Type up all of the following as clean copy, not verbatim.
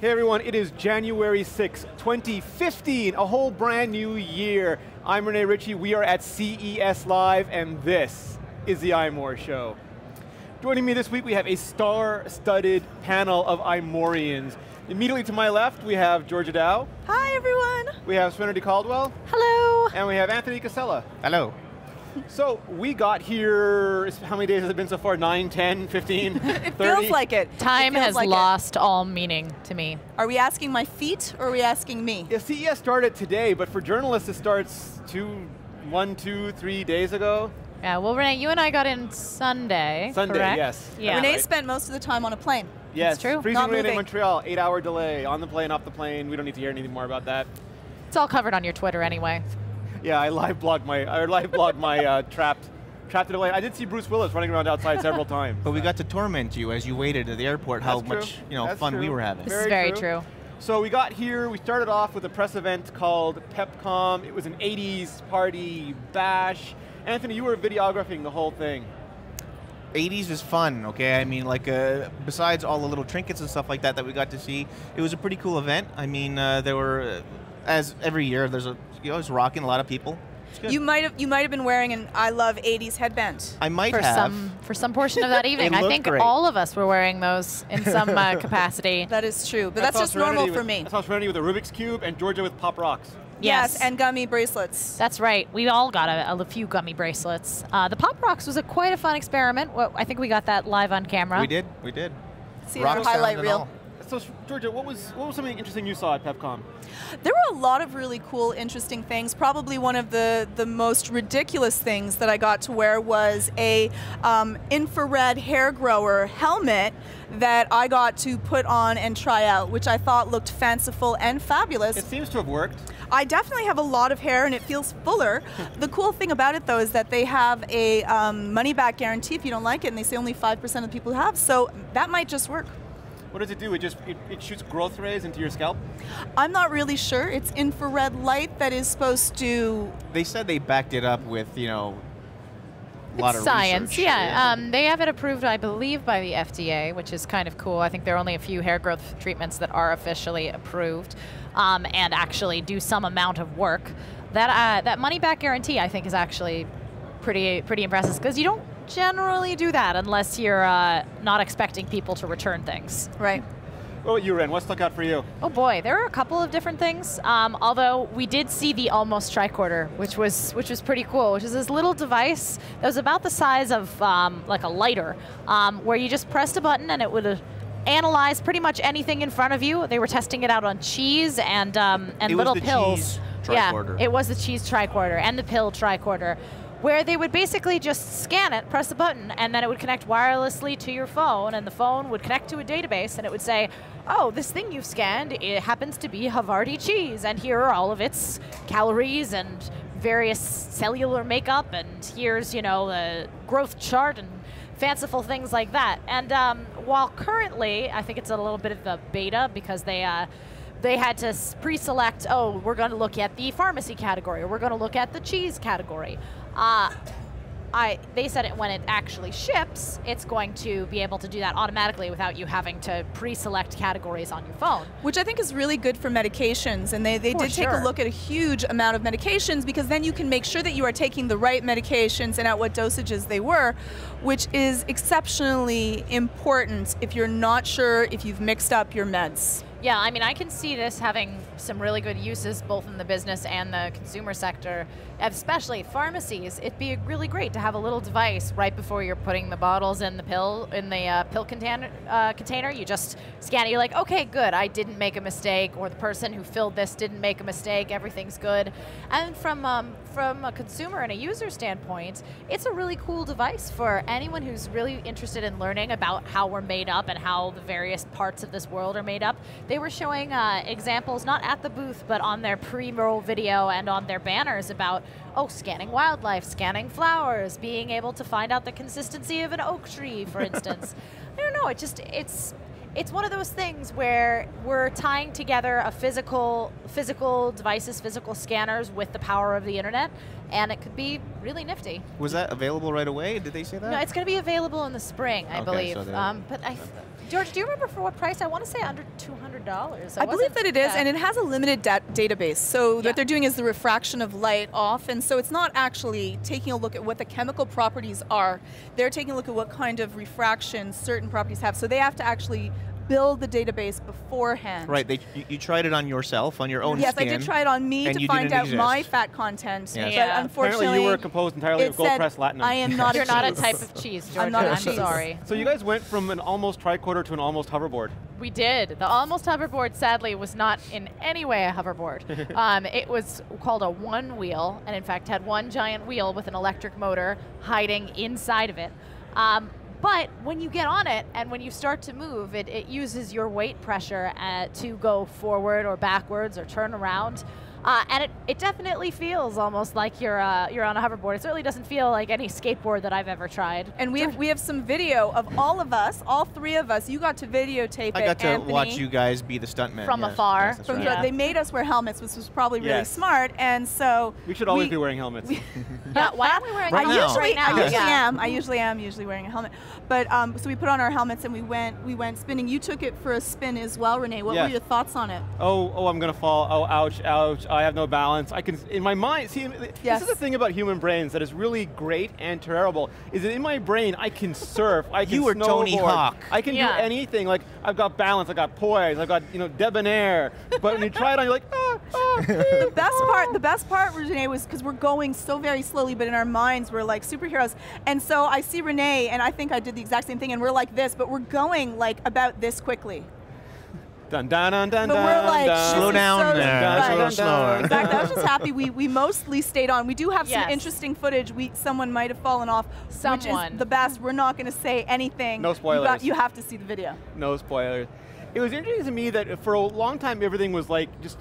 Hey everyone, it is January 6, 2015, a whole brand new year. I'm Rene Ritchie, we are at CES Live, and this is the iMore Show. Joining me this week, we have a star-studded panel of iMoreans. Immediately to my left, we have Georgia Dow. Hi everyone. We have Serenity Caldwell. Hello. And we have Anthony Casella. Hello. So, we got here, how many days has it been so far? 9, 10, 15, 30? It feels like it. Time has lost all meaning to me. Are we asking my feet, or are we asking me? Yeah, CES started today, but for journalists it starts 1, 2, 3 days ago. Yeah, well Renee, you and I got in Sunday, correct? Yes. Yeah. Renee spent most of the time on a plane. Yes, That's true. Freezing Not rain in moving. Montreal, 8-hour delay, on the plane, off the plane. We don't need to hear anything more about that. It's all covered on your Twitter anyway. Yeah, I live blogged my trapped delay. I did see Bruce Willis running around outside several times. But we got to torment you as you waited at the airport, how That's much true. That's fun true. we were having. This is very true. So we got here, we started off with a press event called Pepcom. It was an 80s party bash. Anthony, you were videographing the whole thing. 80s is fun, okay? I mean, like, besides all the little trinkets and stuff like that we got to see, it was a pretty cool event. I mean, there were, as every year, there's it's rocking a lot of people. You might have been wearing an I Love 80s headband. I might for some portion of that evening. I think great. all of us were wearing those in some capacity. That is true, but that's just normal for me. I saw Serenity with a Rubik's Cube and Georgia with Pop Rocks. Yes, and gummy bracelets. That's right. We all got a few gummy bracelets. The Pop Rocks was quite a fun experiment. Well, I think we got that live on camera. We did. See our highlight reel. So Georgia, what was something interesting you saw at Pepcom? There were a lot of really cool, interesting things. Probably one of the most ridiculous things that I got to wear was a infrared hair grower helmet that I got to put on and try out, which I thought looked fanciful and fabulous. It seems to have worked. I definitely have a lot of hair and it feels fuller. The cool thing about it though is that they have a money back guarantee if you don't like it, and they say only 5% of people have, so that might just work. What does it do? It shoots growth rays into your scalp? I'm not really sure. It's infrared light that is supposed to... They said they backed it up with, a lot of science, research. yeah. They have it approved, I believe, by the FDA, which is kind of cool. I think there are only a few hair growth treatments that are officially approved and actually do some amount of work. That money-back guarantee, I think, is actually pretty impressive, because you don't generally do that unless you're not expecting people to return things. Right. What about you, Ren? What stuck out for you? Oh boy, there are a couple of different things. Although we did see the Almost tricorder, which was pretty cool. Which is this little device that was about the size of like a lighter, where you just pressed a button and it would analyze pretty much anything in front of you. They were testing it out on cheese and little pills. Cheese tricorder. Yeah, it was the cheese tricorder and the pill tricorder, where they would basically just scan it, press a button, and then it would connect wirelessly to your phone, and the phone would connect to a database, and it would say, oh, this thing you've scanned, it happens to be Havarti cheese, and here are all of its calories and various cellular makeup, and here's, the growth chart and fanciful things like that. And while currently, I think it's a little bit of a beta, because they had to pre-select, oh, we're going to look at the pharmacy category, or we're going to look at the cheese category. They said when it actually ships, it's going to be able to do that automatically without you having to pre-select categories on your phone. Which I think is really good for medications, and they did take a look at a huge amount of medications, because then you can make sure that you are taking the right medications and at what dosages they were, which is exceptionally important if you're not sure if you've mixed up your meds. Yeah, I mean, I can see this having some really good uses both in the business and the consumer sector, especially pharmacies. It'd be really great to have a little device right before you're putting the bottles in the pill container. You just scan it. You're like, okay, good. I didn't make a mistake, or the person who filled this didn't make a mistake. Everything's good. And from a consumer and a user standpoint, it's a really cool device for anyone who's really interested in learning about how we're made up and how the various parts of this world are made up. They were showing examples, not at the booth, but on their pre-roll video and on their banners about, scanning wildlife, scanning flowers, being able to find out the consistency of an oak tree, for instance. I don't know, it's one of those things where we're tying together a physical devices, physical scanners with the power of the internet, and it could be really nifty. Was that available right away? Did they say that? No, it's going to be available in the spring, I believe. So George, do you remember for what price? I want to say under $200. I believe that it is, and it has a limited database. So what they're doing is the refraction of light off, and so it's not actually taking a look at what the chemical properties are. They're taking a look at what kind of refraction certain properties have. So they have to actually build the database beforehand. Right, you tried it on yourself, on your own Yes, skin. I did try it on me to find out my fat content, Yes. but unfortunately, apparently you were composed entirely of gold-pressed latinum. I am not You're a not a cheese. type of cheese, Georgia. I'm not a I'm cheese. sorry. So you guys went from an almost tricorder to an almost hoverboard. We did. The almost hoverboard, sadly, was not in any way a hoverboard. It was called a Onewheel, and in fact had one giant wheel with an electric motor hiding inside of it. But when you get on it and when you start to move, it uses your weight pressure to go forward or backwards or turn around. And it definitely feels almost like you're on a hoverboard. It certainly doesn't feel like any skateboard that I've ever tried. And we have some video of all of us, all three of us. You got to videotape it, I got to Anthony, watch you guys be the stuntmen. From yes. afar. Yes, that's From right. They made us wear helmets, which was probably really Yes. smart. And so We should always be wearing helmets. Yeah, why aren't we wearing Right now. helmets right now? I usually am wearing a helmet. But so we put on our helmets and we went spinning. You took it for a spin as well, Rene. What Yes. were your thoughts on it? Oh, I'm gonna fall. Oh, ouch, ouch. I have no balance. I can, in my mind, see, Yes. this is the thing about human brains that is really great and terrible, is that in my brain, I can surf, I can You were snowboard, Tony Hawk. I can do anything. Like, I've got balance, I've got poise, I've got, debonair. But when you try it on, you're like, The best part, Rene, was because we're going so very slowly, but in our minds we're like superheroes. And so I see Rene, and I think I did the exact same thing, and we're like this, but we're going like about this quickly. dun dun dun dun But dun. we're like, dun. Slow down so there. right. That's a little slower. Exactly. I was just happy we mostly stayed on. We do have some Yes. interesting footage. Someone might have fallen off, which Someone. is the best. We're not going to say anything. No spoilers. You have to see the video. No spoilers. It was interesting to me that for a long time everything was like just,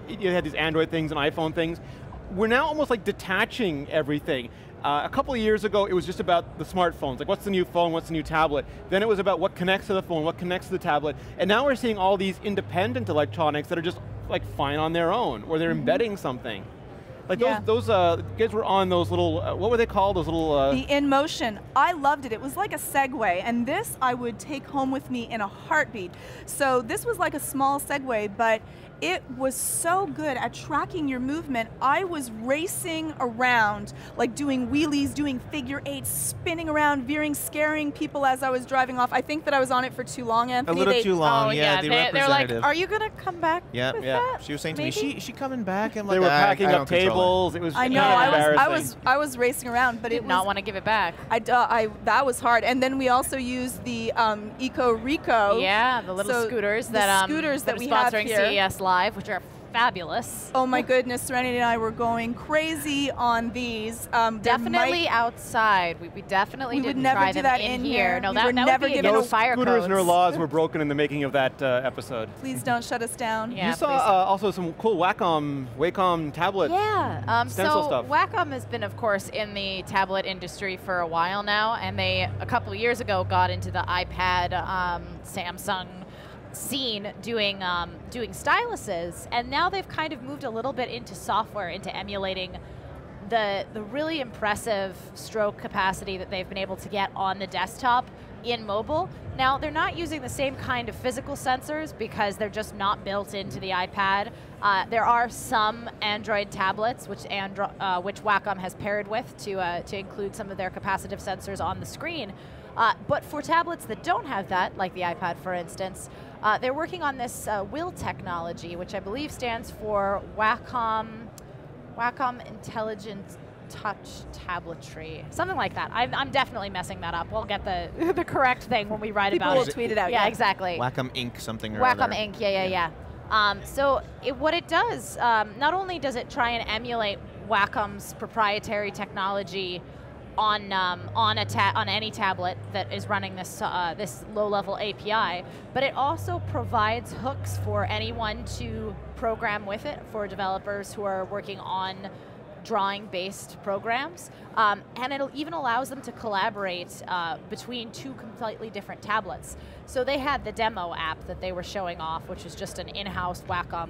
you had these Android things and iPhone things. We're now almost like detaching everything. A couple of years ago, it was just about the smartphones, like what's the new phone, what's the new tablet. Then it was about what connects to the phone, what connects to the tablet. And now we're seeing all these independent electronics that are just like fine on their own, or they're embedding something. Like those you guys were on those little, what were they called, those little... The InMotion, I loved it. It was like a Segway, and this I would take home with me in a heartbeat. So this was like a small Segway, but it was so good at tracking your movement. I was racing around, like doing wheelies, doing figure eights, spinning around, veering, scaring people as I was driving off. I think that I was on it for too long, Anthony. A little too long, Oh, yeah. The they're like, representative. are you going to come back with that? She was saying Maybe? to me, she coming back? I'm they like, were I packing don't up control tables. It was I know. embarrassing. I was racing around, but Did it was not want to give it back. that was hard. And then we also used the Eco Rico. Yeah, the little scooters that that we are have sponsoring here. CES Live, which are fabulous. Oh my goodness, Serenity and I were going crazy on these. Definitely outside. We definitely We would didn't never try do them that in in here. here. No, We that would would never be give against it fire Scooters codes. and their laws were broken in the making of that episode. Please don't shut us down. Yeah, You saw please. also some cool Wacom tablet. Yeah, stencil so stuff. Wacom has been, of course, in the tablet industry for a while now, and they, a couple of years ago, got into the iPad, Samsung scene doing styluses, and now they've kind of moved a little bit into software, into emulating the really impressive stroke capacity that they've been able to get on the desktop in mobile. Now, they're not using the same kind of physical sensors because they're just not built into the iPad. There are some Android tablets which Wacom has paired with to include some of their capacitive sensors on the screen. But for tablets that don't have that, like the iPad for instance, they're working on this WIL technology, which I believe stands for Wacom Intelligent Touch Tabletry, something like that. I'm definitely messing that up. We'll get the correct thing when we write People about will it. tweet it out. Yeah, exactly. Wacom Inc. something or Wacom other. Inc. Yeah. So what it does, not only does it try and emulate Wacom's proprietary technology on any tablet that is running this this low-level API, but it also provides hooks for anyone to program with it, for developers who are working on drawing-based programs, and it even allows them to collaborate between two completely different tablets. So they had the demo app that they were showing off, which is just an in-house Wacom,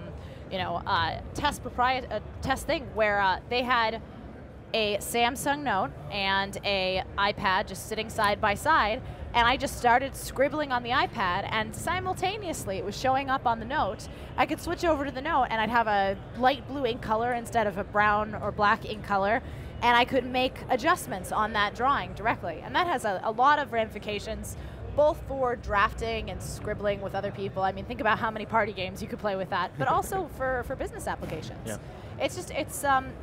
test thing where they had a Samsung Note and a iPad just sitting side by side, and I just started scribbling on the iPad, and simultaneously it was showing up on the Note. I could switch over to the Note and I'd have a light blue ink color instead of a brown or black ink color, and I could make adjustments on that drawing directly. And that has a lot of ramifications, both for drafting and scribbling with other people. I mean, think about how many party games you could play with that, but also for business applications. Yeah. It's just,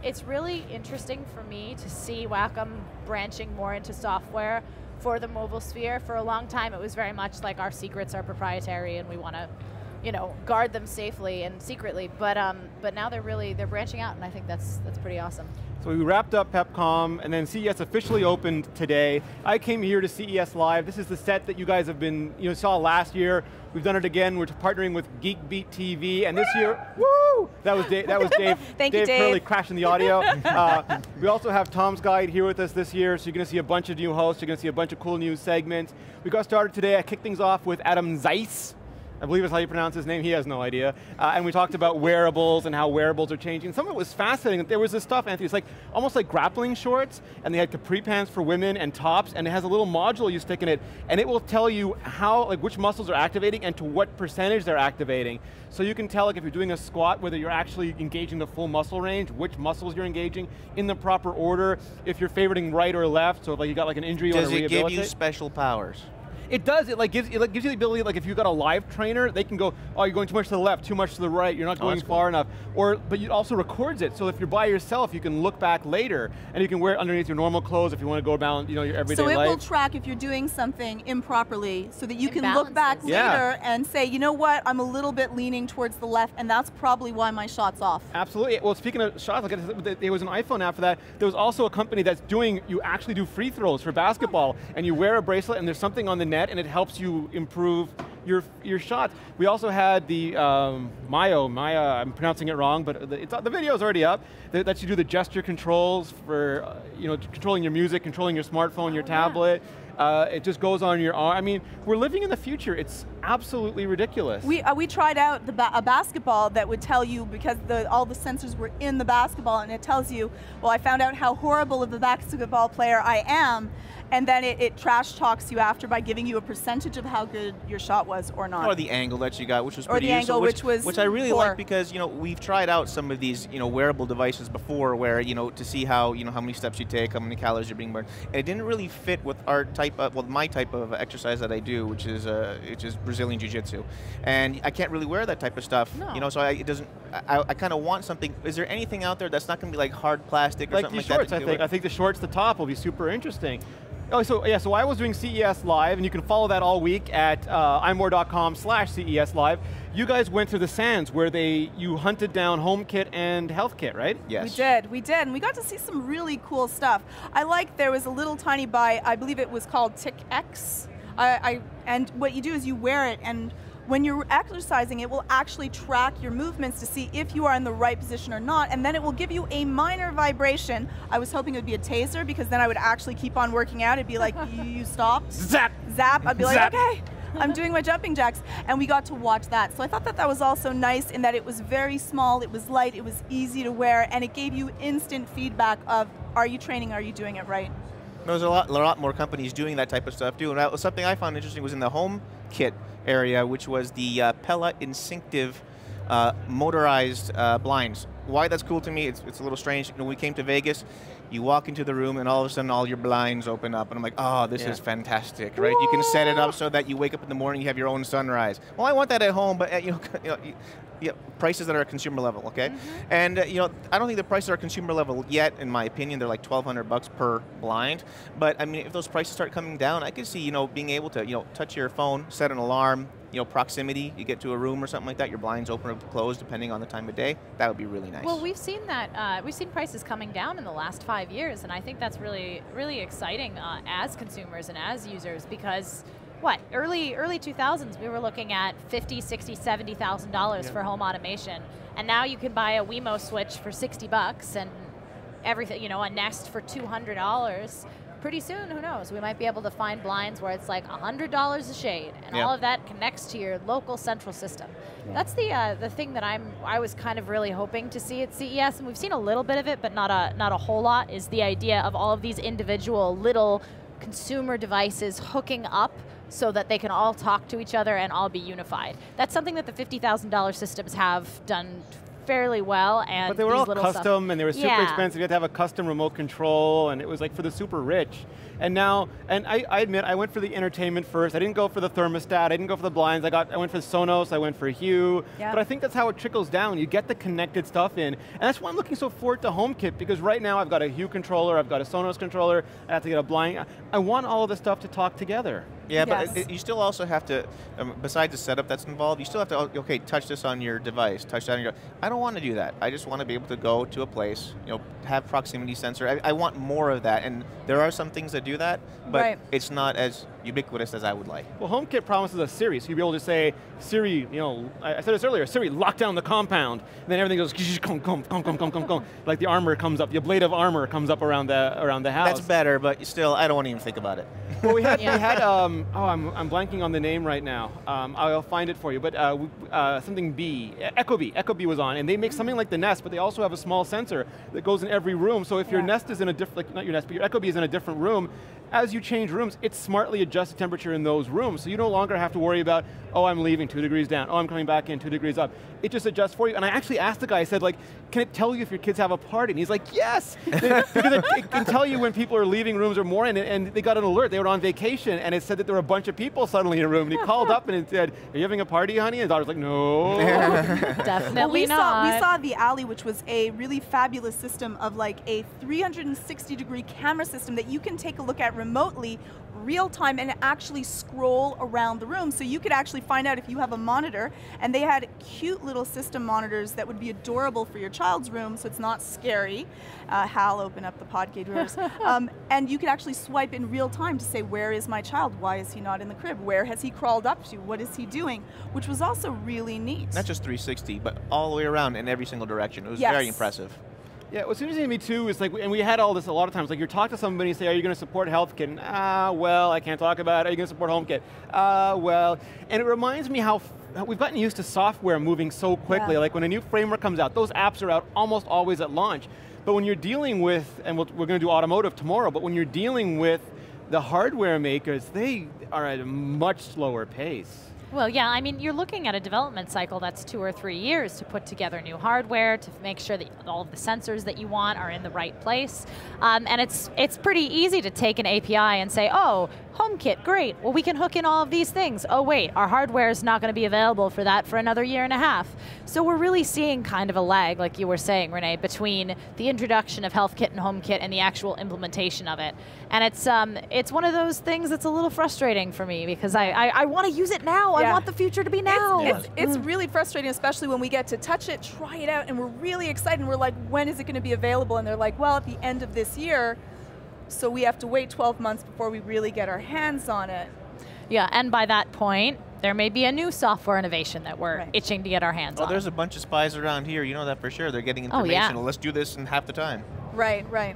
it's really interesting for me to see Wacom branching more into software for the mobile sphere. For a long time, it was very much like our secrets are proprietary and we want to, you know, guard them safely and secretly. But now they're branching out, and I think that's pretty awesome. So we wrapped up Pepcom, and then CES officially opened today. I came here to CES Live. This is the set that you guys have been, saw last year. We've done it again. We're partnering with GeekBeat TV, and this year, woo! That was Dave. Thank you, Dave. Curley crashing the audio. We also have Tom's Guide here with us this year, so you're going to see a bunch of new hosts. You're going to see a bunch of cool new segments. We got started today. I kicked things off with Adam Zeiss. I believe is how you pronounce his name. He has no idea. And we talked about wearables and how wearables are changing. Some of it was fascinating. There was this stuff, Anthony, it's like almost like grappling shorts, and they had capri pants for women and tops, and it has a little module you stick in it, and it will tell you how, like which muscles are activating and to what percentage they're activating. So you can tell, like if you're doing a squat, whether you're actually engaging the full muscle range, which muscles you're engaging in the proper order, if you're favoriting right or left, so if like you got like an injury you want to rehabilitate. Does it give you special powers? It does. It gives you the ability, like if you've got a live trainer, they can go, oh, you're going too much to the left, too much to the right, you're not going far enough. But it also records it, so if you're by yourself, you can look back later, and you can wear it underneath your normal clothes if you want to go about your everyday life. So it will track if you're doing something improperly, so that you can look back later and say, you know what, I'm a little bit leaning towards the left, and that's probably why my shot's off. Absolutely. Well, speaking of shots, there was an iPhone app for that. There was also a company that's you actually do free throws for basketball, and you wear a bracelet, and there's something on the net, and it helps you improve your shots. We also had the Maya, I'm pronouncing it wrong, but the video's already up, that lets you do the gesture controls for controlling your music, controlling your smartphone, your tablet. It just goes on your arm. I mean, we're living in the future. It's absolutely ridiculous. We tried out a basketball that would tell you, because all the sensors were in the basketball, and it tells you, well, I found out how horrible of a basketball player I am, and then it trash talks you after by giving you a percentage of how good your shot was or not. Or the angle that you got, which was pretty useful. Or the angle, which I really like, because we've tried out some of these wearable devices before, where to see how how many steps you take, how many calories you're being burned. And it didn't really fit with our type of, well, my type of exercise that I do, which is Brazilian Jiu-Jitsu, and I can't really wear that type of stuff. No. So it doesn't. I kind of want something. Is there anything out there that's not going to be like hard plastic or something like shorts, that? I think the shorts, the top, will be super interesting. Oh, so I was doing CES Live, and you can follow that all week at imore.com/CES Live. You guys went to the Sands, where you hunted down HomeKit and HealthKit, right? Yes. We did, and we got to see some really cool stuff. There was a little tiny I believe it was called TicX, and what you do is you wear it, and when you're exercising, it will actually track your movements to see if you are in the right position or not, and then it will give you a minor vibration. I was hoping it would be a taser, because then I would actually keep on working out. It'd be like, you stopped? Zap! Zap! I'd be like, Zap. okay, I'm doing my jumping jacks. And we got to watch that. So I thought that was also nice, in that it was very small, it was light, it was easy to wear, and it gave you instant feedback of, are you training, are you doing it right? There's a lot more companies doing that type of stuff too. And something I found interesting was in the HomeKit area, which was the Pella Instinctive motorized blinds. Why that's cool to me, it's a little strange. When we came to Vegas, you walk into the room and all of a sudden all your blinds open up, and I'm like, oh, this is fantastic, right? You can set it up so that you wake up in the morning, you have your own sunrise. Well, I want that at home, but prices that are at consumer level, okay? And I don't think the prices are at consumer level yet. In my opinion, they're like $1,200 per blind. But I mean, if those prices start coming down, I could see being able to touch your phone, set an alarm, proximity. You get to a room or something like that, your blinds open or close depending on the time of day. That would be really nice. Well, we've seen that. We've seen prices coming down in the last 5 years, and I think that's really, really exciting as consumers and as users, because early 2000s, we were looking at $50,000, $60,000, $70,000 for home automation, and now you can buy a Wemo switch for $60 and everything, a Nest for $200. pretty soon, who knows, we might be able to find blinds where it's like $100 a shade, and all of that connects to your local central system. That's the thing that I was kind of really hoping to see at CES, and we've seen a little bit of it, but not a whole lot, is the idea of all of these individual little consumer devices hooking up so that they can all talk to each other and all be unified. That's something that the $50,000 systems have done fairly well, and but they were all custom stuff. and they were super expensive. You had to have a custom remote control, and it was like for the super rich. And now, and I admit, I went for the entertainment first. I didn't go for the thermostat. I didn't go for the blinds. I went for Sonos. I went for Hue. But I think that's how it trickles down. You get the connected stuff in, and that's why I'm looking so forward to HomeKit, because right now I've got a Hue controller, I've got a Sonos controller. I have to get a blind. I want all of this stuff to talk together. Yeah, but you still also have to, besides the setup that's involved, you still have to, okay, touch this on your device, touch that on your, I don't want to do that. I just want to be able to go to a place, have proximity sensor. I want more of that, and there are some things that do that, but it's not as ubiquitous as I would like. Well, HomeKit promises a Siri, so you'll be able to say, Siri, I said this earlier, Siri, lock down the compound, and then everything goes, come, like the armor comes up, the blade of armor comes up around the house. That's better, but still, I don't want to even think about it. Well, we had, I'm blanking on the name right now. I'll find it for you, but something B, Ecobee was on, and they make something like the Nest, but they also have a small sensor that goes in every room, so if your Nest is in a different, like, not your Nest, but your Ecobee is in a different room, as you change rooms, it smartly adjusts the temperature in those rooms, so you no longer have to worry about, oh, I'm leaving 2 degrees down, oh, I'm coming back in 2 degrees up. It just adjusts for you, and I actually asked the guy, I said, like, can it tell you if your kids have a party? And he's like, yes! Because it can tell you when people are leaving rooms or more, and they got an alert. They were on vacation, and it said that there were a bunch of people suddenly in a room, and he called up and it said, are you having a party, honey? And his daughter was like, no. Definitely not. We saw the Alley, which was a really fabulous system of like a 360-degree camera system that you can take a look at remotely, real time, and actually scroll around the room, so you could actually find out if you have a monitor. And they had cute little system monitors that would be adorable for your child's room, so it's not scary. Hal, open up the podcast doors. And you could actually swipe in real time to say, where is my child? Why is he not in the crib? Where has he crawled up to? What is he doing? Which was also really neat. Not just 360, but all the way around in every single direction. It was very impressive. Yeah, what's interesting to me too is like, and we had all this a lot of times, like you talk to somebody and say, are you going to support HealthKit? And, well, I can't talk about it. Are you going to support HomeKit? Well, and it reminds me how we've gotten used to software moving so quickly. Like when a new framework comes out, those apps are out almost always at launch. But when you're dealing with, and we're going to do automotive tomorrow, but when you're dealing with the hardware makers, they are at a much slower pace. Well, yeah, I mean, you're looking at a development cycle that's 2 or 3 years to put together new hardware, to make sure that all of the sensors that you want are in the right place. And it's pretty easy to take an API and say, oh, HomeKit, great. Well, we can hook in all of these things. Oh, wait, our hardware is not going to be available for that for another 1.5 years. So we're really seeing kind of a lag, like you were saying, Rene, between the introduction of HealthKit and HomeKit and the actual implementation of it. And it's one of those things that's a little frustrating for me, because I want to use it now. I want the future to be now. It's really frustrating, especially when we get to touch it, try it out, and we're really excited, and we're like, when is it going to be available? And they're like, well, at the end of this year, so we have to wait 12 months before we really get our hands on it. Yeah, and by that point, there may be a new software innovation that we're itching to get our hands on. Oh, there's a bunch of spies around here, you know that for sure. They're getting information. Well, let's do this in half the time. Right. All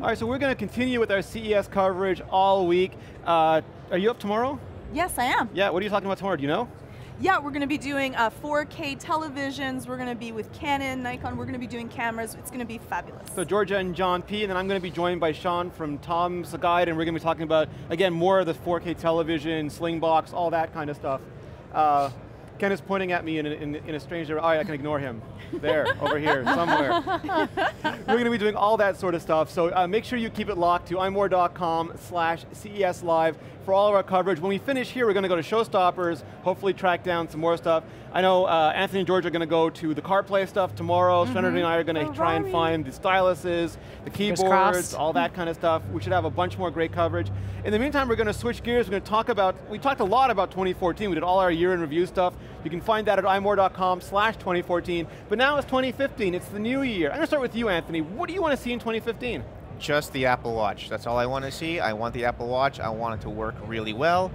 right, so we're going to continue with our CES coverage all week. Are you up tomorrow? Yes, I am. Yeah, what are you talking about tomorrow? Do you know? Yeah, we're going to be doing 4K televisions. We're going to be with Canon, Nikon. We're going to be doing cameras. It's going to be fabulous. So Georgia and John P., and then I'm going to be joined by Sean from Tom's Guide, and we're going to be talking about, again, more of the 4K television, Slingbox, all that kind of stuff. Ken is pointing at me in a strange direction. Oh, I can ignore him. There, over here, somewhere. We're going to be doing all that sort of stuff, so make sure you keep it locked to imore.com/CES Live for all of our coverage. When we finish here, we're going to go to Showstoppers, hopefully track down some more stuff. I know Anthony and George are going to go to the CarPlay stuff tomorrow. Serenity and I are going to try and find the styluses, the keyboards, all that kind of stuff. We should have a bunch more great coverage. In the meantime, we're going to switch gears. We're going to talk about, we talked a lot about 2014. We did all our year in review stuff. You can find that at imore.com/2014. But now it's 2015. It's the new year. I'm going to start with you, Anthony. What do you want to see in 2015? Just the Apple Watch. That's all I want to see. I want the Apple Watch. I want it to work really well.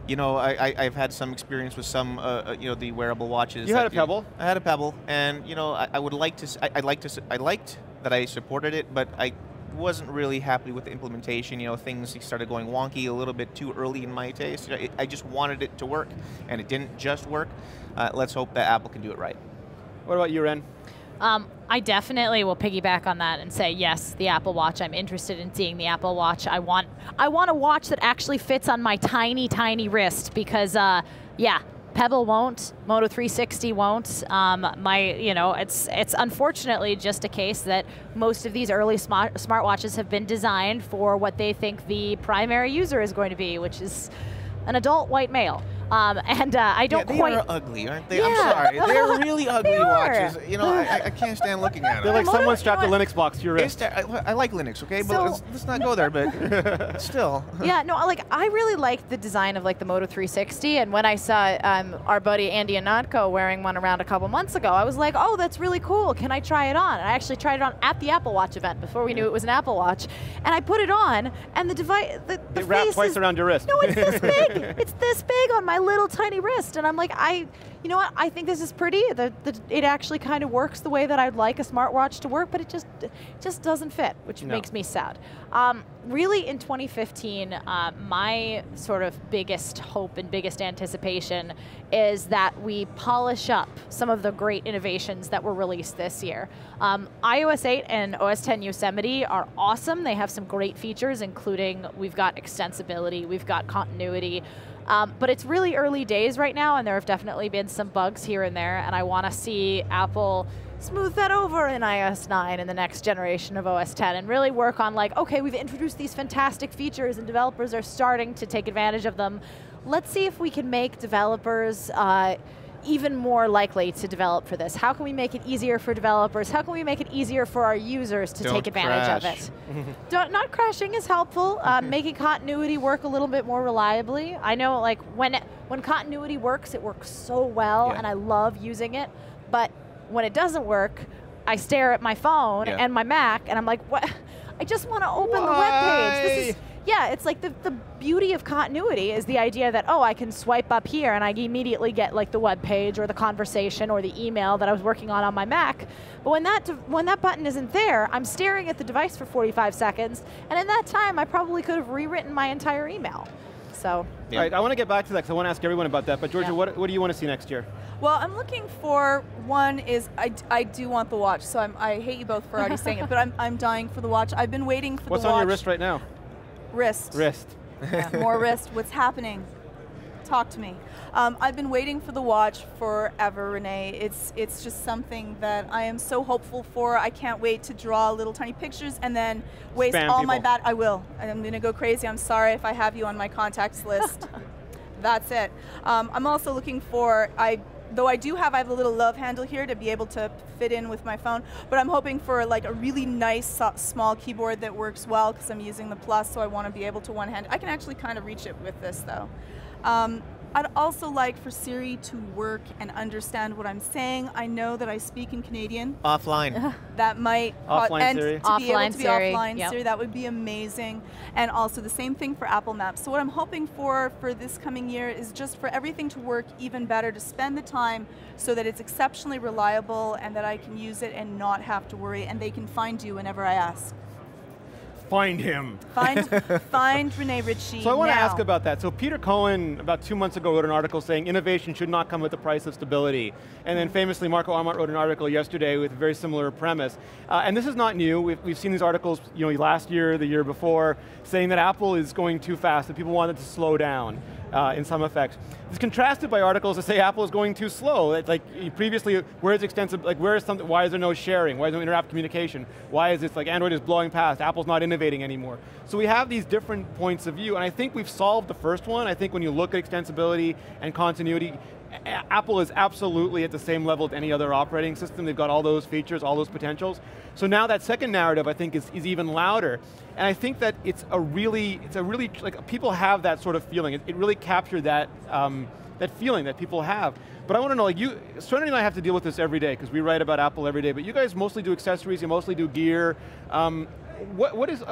You know, I've had some experience with some, you know, the wearable watches. You had a Pebble. I had a Pebble, and you know, I would like to. I liked that I supported it, but wasn't really happy with the implementation. You know, things started going wonky a little bit too early in my taste. You know, I just wanted it to work, and it didn't just work. Let's hope that Apple can do it right. What about you, Ren? I definitely will piggyback on that and say yes, the Apple Watch. I'm interested in seeing the Apple Watch. I want a watch that actually fits on my tiny, tiny wrist because, yeah, Pebble won't, Moto 360 won't. It's unfortunately just a case that most of these early smartwatches have been designed for what they think the primary user is going to be, which is an adult white male. I don't quite. They are ugly, aren't they? Yeah. I'm sorry. They're really ugly They are. watches. You know, I can't stand looking at They're them. like someone strapped a Linux box to your wrist. I like Linux, okay? So- But let's not go there, but still. Yeah, no, I really liked the design of the Moto 360, and when I saw our buddy Andy Anatko wearing one around a couple months ago, I was like, oh, that's really cool. Can I try it on? And I actually tried it on at the Apple Watch event before we knew it was an Apple Watch, and I put it on, and the device, the It wrapped face twice is, around your wrist. No, it's this big. It's this big on my little tiny wrist, and I'm like, you know what? I think this is pretty. It actually kind of works the way that I'd like a smartwatch to work, but it just doesn't fit, which makes me sad. Really, in 2015, my sort of biggest hope and biggest anticipation is that we polish up some of the great innovations that were released this year. iOS 8 and OS 10 Yosemite are awesome. They have some great features, including we've got extensibility, we've got continuity. But it's really early days right now, and there have definitely been some bugs here and there, and I want to see Apple smooth that over in iOS 9 and the next generation of OS 10 and really work on okay, we've introduced these fantastic features and developers are starting to take advantage of them. Let's see if we can make developers even more likely to develop for this. How can we make it easier for developers? How can we make it easier for our users to take advantage of it? Not crashing is helpful. Making continuity work a little bit more reliably. I know when continuity works, it works so well, and I love using it. But when it doesn't work, I stare at my phone and my Mac, and I'm like, what? I just want to open the web page. This is, it's like the beauty of continuity is the idea that, I can swipe up here and I immediately get the web page or the conversation or the email that I was working on my Mac. But when that button isn't there, I'm staring at the device for 45 seconds, and in that time, I probably could have rewritten my entire email. So. All right, I want to get back to that because I want to ask everyone about that. But Georgia, what do you want to see next year? Well, I'm looking for one is I do want the watch. So I hate you both for already saying it, but I'm dying for the watch. I've been waiting for the watch. What's on your wrist right now? Wrist. Wrist. Yeah, more wrist. What's happening? Talk to me. I've been waiting for the watch forever, Rene. It's just something that I am so hopeful for. I can't wait to draw little tiny pictures and then waste Spam all people. my I will. I'm going to go crazy. I'm sorry if I have you on my contacts list. That's it. I'm also looking for, I have a little love handle here to be able to fit in with my phone, but I'm hoping for a really nice small keyboard that works well because I'm using the Plus, so I want to be able to one-hand. I can actually kind of reach it with this though. I'd also like for Siri to work and understand what I'm saying. I know that I speak in Canadian. Offline. That might Offline Siri. to be able to be Siri. offline Yep. Siri, that would be amazing. And also the same thing for Apple Maps. So what I'm hoping for this coming year is just for everything to work even better, to spend the time so that it's exceptionally reliable and that I can use it and not have to worry, and they can find you whenever I ask. Find him. Find Rene Ritchie. So I want to now. ask about that. So Peter Cohen, about 2 months ago, wrote an article saying innovation should not come at the price of stability. And then famously, Marco Arment wrote an article yesterday with a very similar premise. And this is not new. We've seen these articles last year, the year before, saying that Apple is going too fast, that people want it to slow down in some effects. It's contrasted by articles that say Apple is going too slow. Previously, why is there no sharing? Why is there no interactive communication? Why is this Android is blowing past? Apple's not innovating anymore. So we have these different points of view, and I think we've solved the first one. I think when you look at extensibility and continuity, Apple is absolutely at the same level as any other operating system. They've got all those features, all those potentials. So now that second narrative, I think, is even louder. And I think that it's a really, people have that sort of feeling. It really captured that, that feeling that people have. But I want to know, Serenity and I have to deal with this every day because we write about Apple every day, but you guys mostly do accessories, you mostly do gear. I'll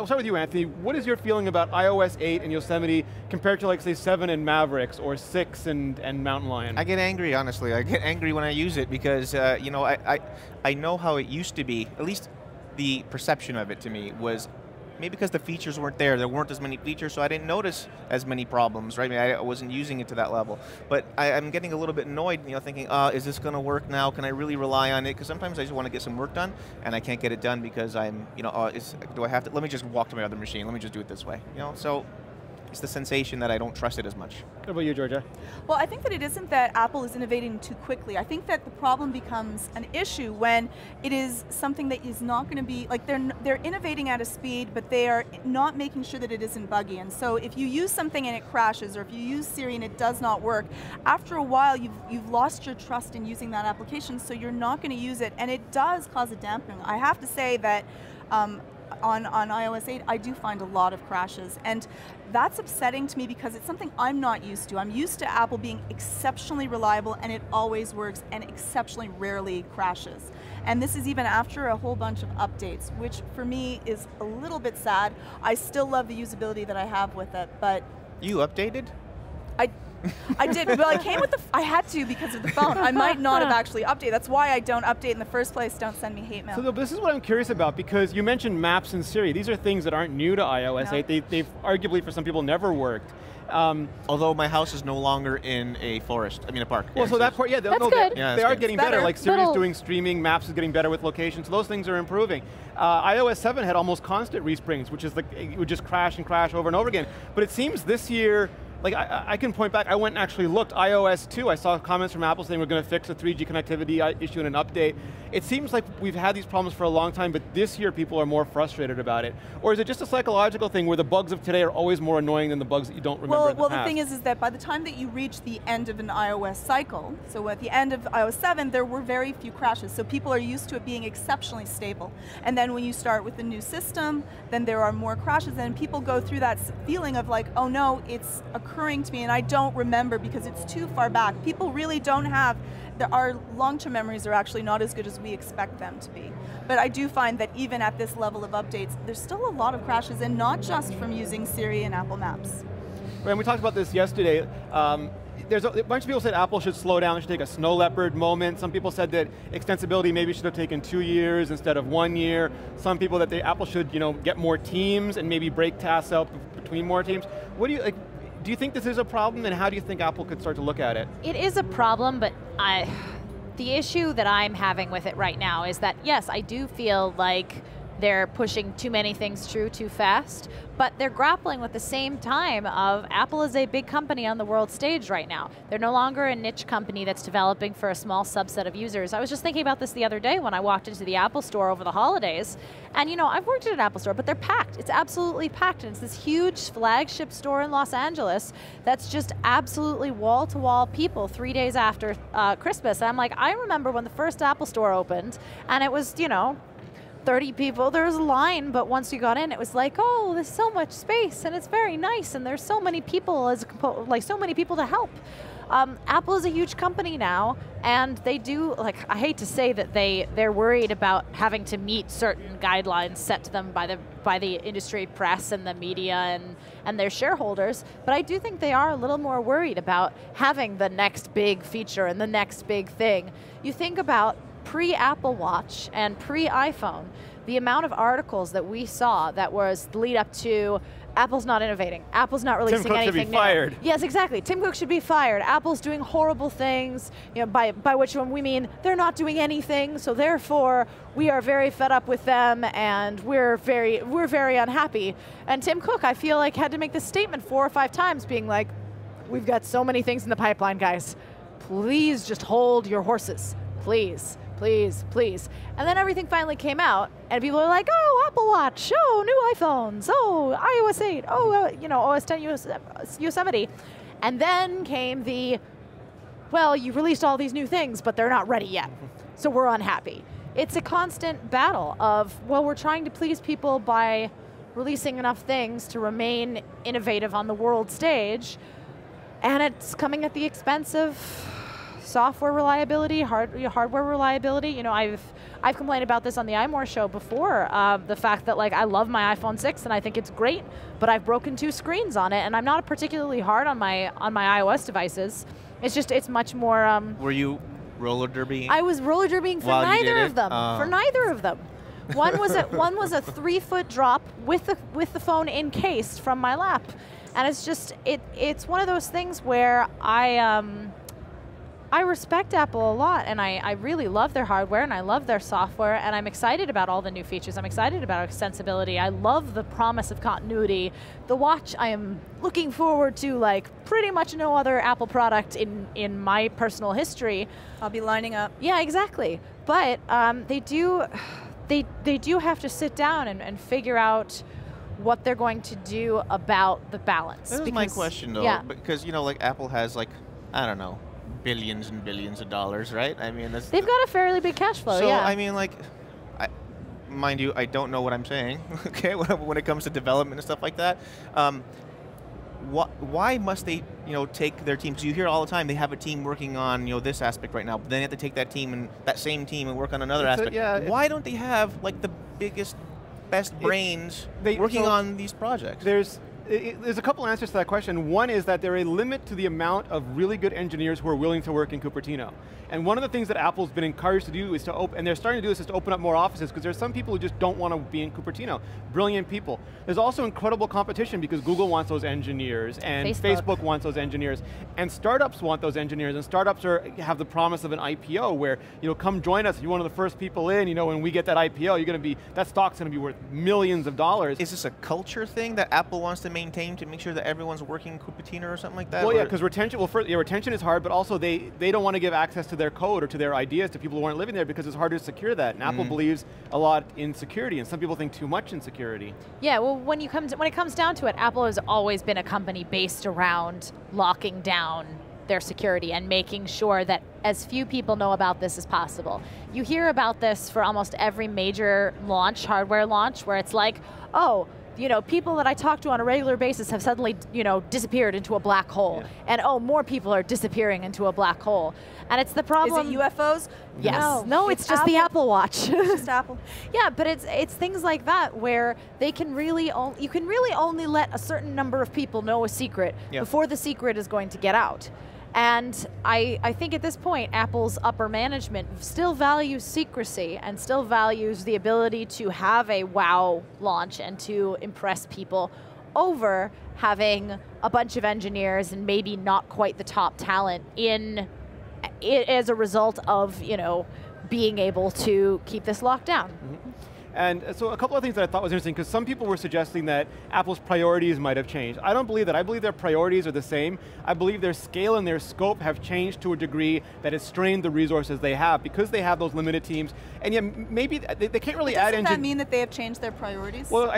start with you, Anthony. What is your feeling about iOS 8 and Yosemite compared to, say, 7 and Mavericks, or 6 and Mountain Lion? I get angry, honestly. I get angry when I use it because, I know how it used to be. At least the perception of it to me was maybe because the features weren't there weren't as many features, so I didn't notice as many problems, right? I mean, I wasn't using it to that level. But I'm getting a little bit annoyed, thinking, is this going to work now? Can I really rely on it? Because sometimes I just want to get some work done, and I can't get it done because I'm, do I have to, let me just walk to my other machine, let me just do it this way, so it's the sensation that I don't trust it as much. What about you, Georgia? Well, I think that it isn't that Apple is innovating too quickly. I think that the problem becomes an issue when it is something that is not going to be, like they're innovating at a speed, but they are not making sure that it isn't buggy. And so if you use something and it crashes, or if you use Siri and it does not work, after a while you've lost your trust in using that application, so you're not going to use it, and it does cause a dampening. I have to say that on iOS 8, I do find a lot of crashes, and that's upsetting to me because it's something I'm not used to. I'm used to Apple being exceptionally reliable, and it always works, and exceptionally rarely crashes. And this is even after a whole bunch of updates, which for me is a little bit sad. I still love the usability that I have with it, but... You updated? I did, but I came with I had to because of the phone. I might not have actually updated. That's why I don't update in the first place. Don't send me hate mail. So this is what I'm curious about, because you mentioned Maps and Siri. These are things that aren't new to iOS 8. They've arguably, for some people, never worked. Although my house is no longer in a forest, a park. Well, so that part, yeah, that's good. They are getting better. Like Siri's doing streaming, Maps is getting better with location, so those things are improving. iOS 7 had almost constant resprings, which is like, it would just crash and crash over and over again. But it seems this year, like I can point back, I went and actually looked, iOS 2, I saw comments from Apple saying we're going to fix the 3G connectivity issue in an update. It seems like we've had these problems for a long time, but this year people are more frustrated about it. Or is it just a psychological thing where the bugs of today are always more annoying than the bugs that you don't remember in the past? Well, the thing is that by the time that you reach the end of an iOS cycle, so at the end of iOS 7, there were very few crashes, so people are used to it being exceptionally stable. And then when you start with the new system, then there are more crashes, and people go through that feeling of like, oh no, it's occurring to me, and I don't remember because it's too far back. People really don't have, our long-term memories are actually not as good as we expect them to be. But I do find that even at this level of updates, there's still a lot of crashes, and not just from using Siri and Apple Maps. And we talked about this yesterday. There's a bunch of people said Apple should slow down, should take a snow leopard moment. Some people said that extensibility maybe should have taken 2 years instead of 1 year. Some people that Apple should get more teams and maybe break tasks out between more teams. What do you, do you think this is a problem, and how do you think Apple could start to look at it? It is a problem, but the issue that I'm having with it right now is that, yes, I do feel like they're pushing too many things through too fast, but they're grappling with the same time of Apple is a big company on the world stage right now. They're no longer a niche company that's developing for a small subset of users. I was just thinking about this the other day when I walked into the Apple store over the holidays, and I've worked at an Apple store, but they're packed. It's absolutely packed, and it's this huge flagship store in Los Angeles that's just absolutely wall-to-wall people 3 days after Christmas. And I'm like, I remember when the first Apple store opened, and it was, 30 people, there was a line, but once you got in, it was like, oh, there's so much space, and it's very nice, and there's so many people so many people to help. Apple is a huge company now, and they do, I hate to say that they're worried about having to meet certain guidelines set to them by the industry press and the media and their shareholders, but I do think they are a little more worried about having the next big feature and the next big thing. You think about pre-Apple Watch and pre-iPhone, the amount of articles that we saw that was the lead up to Apple's not innovating, Apple's not releasing anything new. Tim Cook should be fired. Yes, exactly. Tim Cook should be fired. Apple's doing horrible things, by which one we mean they're not doing anything, so therefore we are very fed up with them and we're very unhappy. And Tim Cook, I feel like, had to make this statement 4 or 5 times being like, we've got so many things in the pipeline, guys. Please just hold your horses. Please. Please, please. And then everything finally came out, and people are like, oh, Apple Watch, oh, new iPhones, oh, iOS 8, oh, OS 10 Yosemite. And then came the, well, you released all these new things, but they're not ready yet, so we're unhappy. It's a constant battle of, well, we're trying to please people by releasing enough things to remain innovative on the world stage, and it's coming at the expense of software reliability, hardware reliability. I've complained about this on the iMore show before, the fact that I love my iPhone 6 and I think it's great, but I've broken 2 screens on it, and I'm not particularly hard on my iOS devices. It's just, it's much more... Were you roller derbying? I was roller derbying for neither of them. For neither of them. One was a 3-foot drop with the phone encased from my lap, and it's just it's one of those things where I respect Apple a lot, and I really love their hardware, and I love their software, and I'm excited about all the new features. I'm excited about extensibility. I love the promise of continuity. The watch I am looking forward to like pretty much no other Apple product in my personal history. I'll be lining up. Yeah, exactly. But they do have to sit down and figure out what they're going to do about the balance. That was my question though, yeah. because like Apple has like, I don't know, billions and billions of dollars, right? I mean, they've got a fairly big cash flow. So yeah. I mean, like, mind you, I don't know what I'm saying. Okay, when it comes to development and stuff like that. Why must they, take their teams? You hear all the time they have a team working on, this aspect right now, but then they have to take that team and that same team and work on another aspect. Why don't they have like the biggest, best brains working on these projects? There's a couple answers to that question. One is that there is a limit to the amount of really good engineers who are willing to work in Cupertino. And one of the things that Apple's been encouraged to do is to open, and they're starting to do this, is to open up more offices, because there's some people who just don't want to be in Cupertino. Brilliant people. There's also incredible competition because Google wants those engineers, and Facebook wants those engineers, and startups want those engineers, and startups have the promise of an IPO where, come join us, you're one of the first people in, when we get that IPO, you're going to be, that stock's going to be worth millions of dollars. Is this a culture thing that Apple wants to maintain to make sure that everyone's working in Cupertino or something like that? Well, yeah, because retention, retention is hard, but also they don't want to give access to their code or to their ideas to people who aren't living there because it's harder to secure that. And Apple believes a lot in security, and some people think too much in security. Yeah, well, when it comes down to it, Apple has always been a company based around locking down their security and making sure that as few people know about this as possible. You hear about this for almost every major launch, hardware launch, where it's like, oh, people that I talk to on a regular basis have suddenly, disappeared into a black hole. Yeah. And oh, more people are disappearing into a black hole. And it's the problem. Is it UFOs? Yes. No, it's just Apple. The Apple Watch. It's just Apple. Yeah, but it's things like that where they can you can really only let a certain number of people know a secret before the secret is going to get out. And I think at this point, Apple's upper management still values secrecy and still values the ability to have a wow launch and to impress people over having a bunch of engineers and maybe not quite the top talent as a result of, being able to keep this locked down. Mm-hmm. And so a couple of things that I thought was interesting, because some people were suggesting that Apple's priorities might have changed. I don't believe that. I believe their priorities are the same. I believe their scale and their scope have changed to a degree that has strained the resources they have, because they have those limited teams. And yet maybe they can't really add engineers. Doesn't that mean that they have changed their priorities? Well,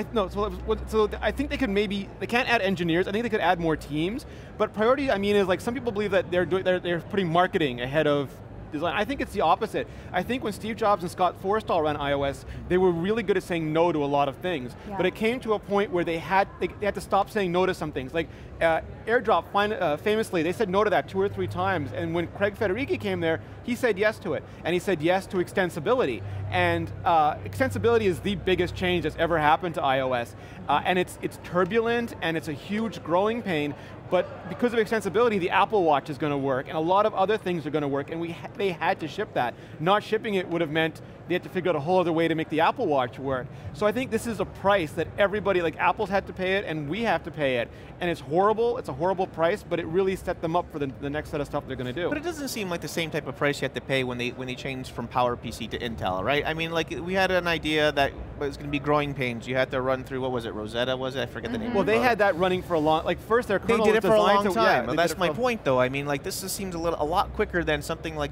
so I think they can't add engineers. I think they could add more teams. But priority, is like some people believe that they're putting marketing ahead of design. I think it's the opposite. I think when Steve Jobs and Scott Forstall ran iOS, they were really good at saying no to a lot of things. Yeah. But it came to a point where they had to stop saying no to some things. Like AirDrop, famously, they said no to that 2 or 3 times. And when Craig Federighi came there, he said yes to it. And he said yes to extensibility. And extensibility is the biggest change that's ever happened to iOS. And it's turbulent, and it's a huge growing pain. But because of extensibility, the Apple Watch is going to work, and a lot of other things are going to work, and they had to ship that. Not shipping it would have meant they had to figure out a whole other way to make the Apple Watch work. So I think this is a price that everybody, like Apple's had to pay it, and we have to pay it. And it's horrible, it's a horrible price, but it really set them up for the next set of stuff they're going to do. But it doesn't seem like the same type of price you have to pay when they changed from PowerPC to Intel, right? Like we had an idea that it was going to be growing pains. You had to run through, what was it, Rosetta, was it? I forget the name. Well, they had that running for a long, first their kernel They did it for a long time. Yeah, well, that's my point, though. This just seems a lot quicker than something like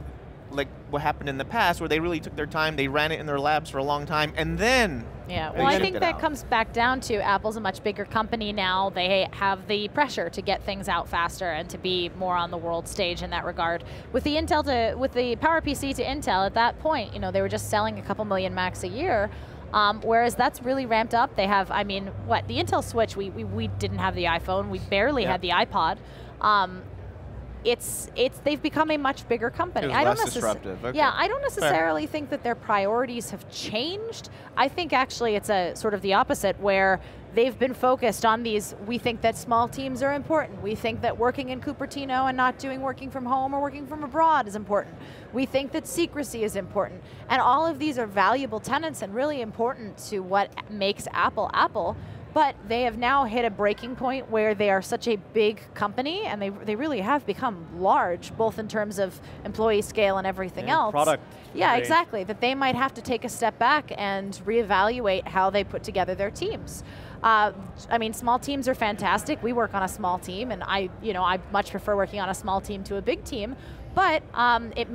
what happened in the past, where they really took their time, they ran it in their labs for a long time, and then I think that comes back down to Apple's a much bigger company now. They have the pressure to get things out faster and to be more on the world stage in that regard. With the PowerPC to Intel, at that point, they were just selling a couple million Macs a year. Whereas that's really ramped up. They have, the Intel Switch, we didn't have the iPhone, we barely had the iPod. they've become a much bigger company. It was less disruptive. Okay. Yeah, I don't necessarily think that their priorities have changed. I think actually it's a sort of the opposite, where they've been focused on these, we think that small teams are important. We think that working in Cupertino and not doing working from home or working from abroad is important. We think that secrecy is important. And all of these are valuable tenets and really important to what makes Apple Apple. But they have now hit a breaking point where they are such a big company, and they really have become large, both in terms of employee scale and everything else. Product. Yeah, range. exactly. That they might have to take a step back and reevaluate how they put together their teams. I mean, small teams are fantastic. We work on a small team, and I much prefer working on a small team to a big team. But they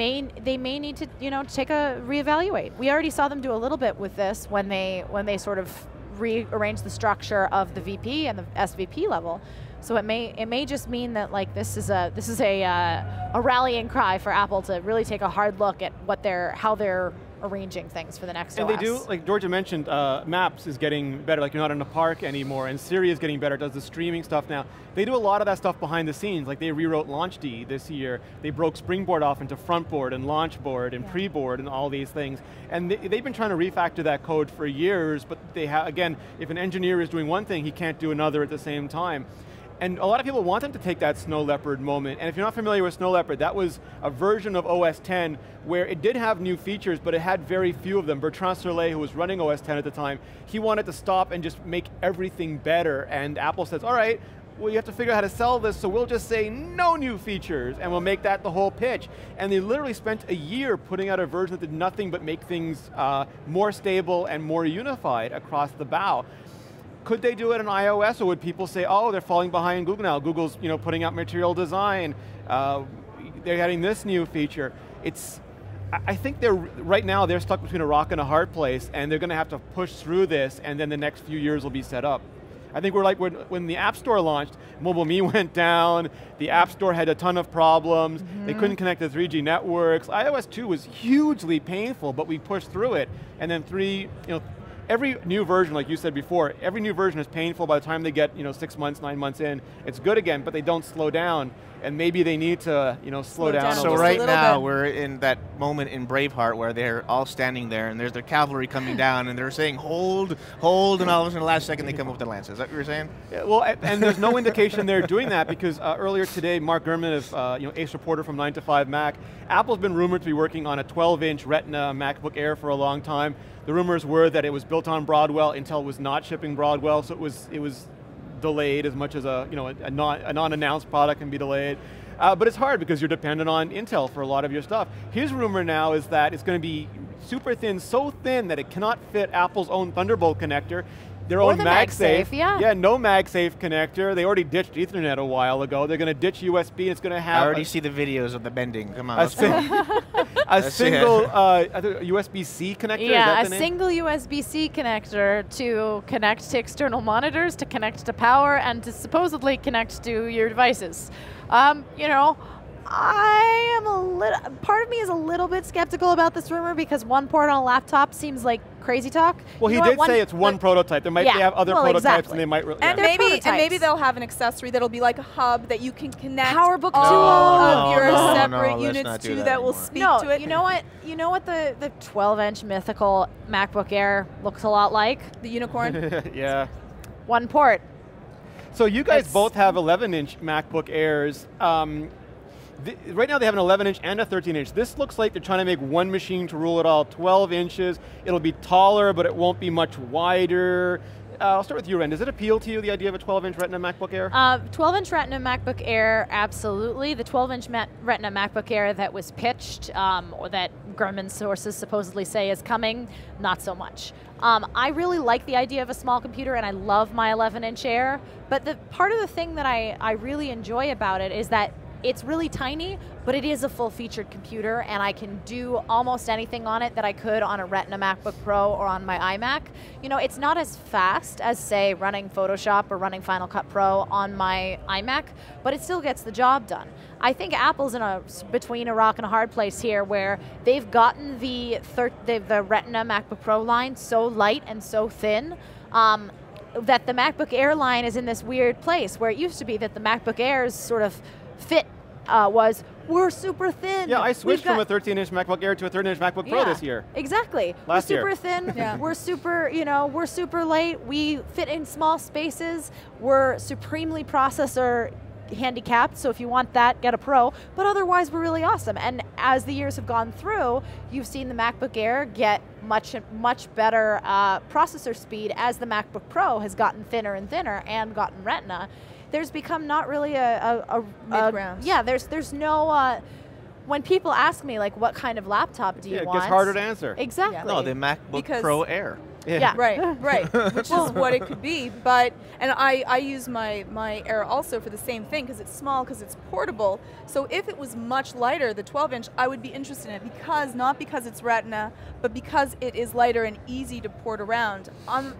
may need to take a reevaluate. We already saw them do a little bit with this when they sort of rearrange the structure of the VP and the SVP level. So it may just mean that like this is a rallying cry for Apple to really take a hard look at how they're arranging things for the next And OS. they do, like Georgia mentioned, Maps is getting better, like you're not in a park anymore, and Siri is getting better, does the streaming stuff now. They do a lot of that stuff behind the scenes, like they rewrote LaunchD this year. They broke Springboard off into Frontboard and Launchboard and Preboard and all these things. And they've been trying to refactor that code for years, but they have, again, if an engineer is doing one thing, he can't do another at the same time. And a lot of people want them to take that Snow Leopard moment. And if you're not familiar with Snow Leopard, that was a version of OS X where it did have new features, but it had very few of them. Bertrand Serlet, who was running OS X at the time, he wanted to stop and just make everything better. And Apple says, all right, well, you have to figure out how to sell this, so we'll just say no new features, and we'll make that the whole pitch. And they literally spent a year putting out a version that did nothing but make things more stable and more unified across the bow. Could they do it on iOS, or would people say, oh, they're falling behind Google now? Google's putting out material design. They're getting this new feature. I think right now they're stuck between a rock and a hard place, and they're going to have to push through this, and then the next few years will be set up. I think we're like when the App Store launched, MobileMe went down, the App Store had a ton of problems, they couldn't connect to 3G networks. iOS 2 was hugely painful, but we pushed through it, and then every new version, like you said before, every new version is painful. By the time they get 6 months, 9 months in, it's good again, but they don't slow down. And maybe they need to slow down. So right now we're in that moment in Braveheart where they're all standing there and there's their cavalry coming down and they're saying hold, hold, and all of a sudden the last second they come up with the lances. Is that what you're saying? Yeah, well, and there's no indication they're doing that because earlier today, Mark Gurman of Ace Reporter from 9 to 5 Mac, Apple's been rumored to be working on a 12-inch Retina MacBook Air for a long time. The rumors were that it was built on Broadwell. Intel was not shipping Broadwell, so it was delayed as much as a non-announced product can be delayed. But it's hard because you're dependent on Intel for a lot of your stuff. His rumor now is that it's going to be super thin, so thin that it cannot fit Apple's own Thunderbolt connector. Their own MagSafe, yeah, no MagSafe connector. They already ditched Ethernet a while ago. They're going to ditch USB, and it's going to have. I already see the videos of the bending. Come on, a single USB-C connector. Yeah, is that the name? Single USB-C connector to connect to external monitors, to connect to power, and to supposedly connect to your devices. I am part of me is a little bit skeptical about this rumor because one port on a laptop seems like crazy talk. Well, he did say it's one prototype. There might have other prototypes, and they might. And maybe they'll have an accessory that'll be like a hub that you can connect PowerBook all of your separate units to that will speak to it. You know what? You know what the 12-inch mythical MacBook Air looks a lot like? The unicorn. Yeah. One port. So you guys both have 11-inch MacBook Airs. Right now they have an 11-inch and a 13-inch. This looks like they're trying to make one machine to rule it all. 12 inches. It'll be taller, but it won't be much wider. I'll start with you, Ren. Does it appeal to you, the idea of a 12-inch Retina MacBook Air? 12-inch Retina MacBook Air, absolutely. The 12-inch Retina MacBook Air that was pitched, or that Gurman's sources supposedly say is coming, not so much. I really like the idea of a small computer, and I love my 11-inch Air, but the part of the thing that I really enjoy about it is that it's really tiny, but it is a full-featured computer, and I can do almost anything on it that I could on a Retina MacBook Pro or on my iMac. It's not as fast as, say, running Photoshop or running Final Cut Pro on my iMac, but it still gets the job done. I think Apple's between a rock and a hard place here, where they've gotten the Retina MacBook Pro line so light and so thin that the MacBook Air line is in this weird place where it used to be that the MacBook Airs sort of fit was, we're super thin. Yeah, I switched from a 13-inch MacBook Air to a 13-inch MacBook Pro this year. Exactly. Last year. We're super thin. We're super, we're super light. We fit in small spaces. We're supremely processor handicapped, so if you want that, get a Pro, but otherwise we're really awesome. And as the years have gone through, you've seen the MacBook Air get much better processor speed as the MacBook Pro has gotten thinner and thinner and gotten Retina. There's become not really a mid-ground. Yeah, there's no, when people ask me, like, what kind of laptop do you want? It gets harder to answer. Exactly. Yeah. No, the MacBook Pro Air. Yeah. Right, which is what it could be. But, and I use my Air also for the same thing, because it's small, because it's portable. So if it was much lighter, the 12-inch, I would be interested in it, because, not because it's Retina, but because it is lighter and easy to port around.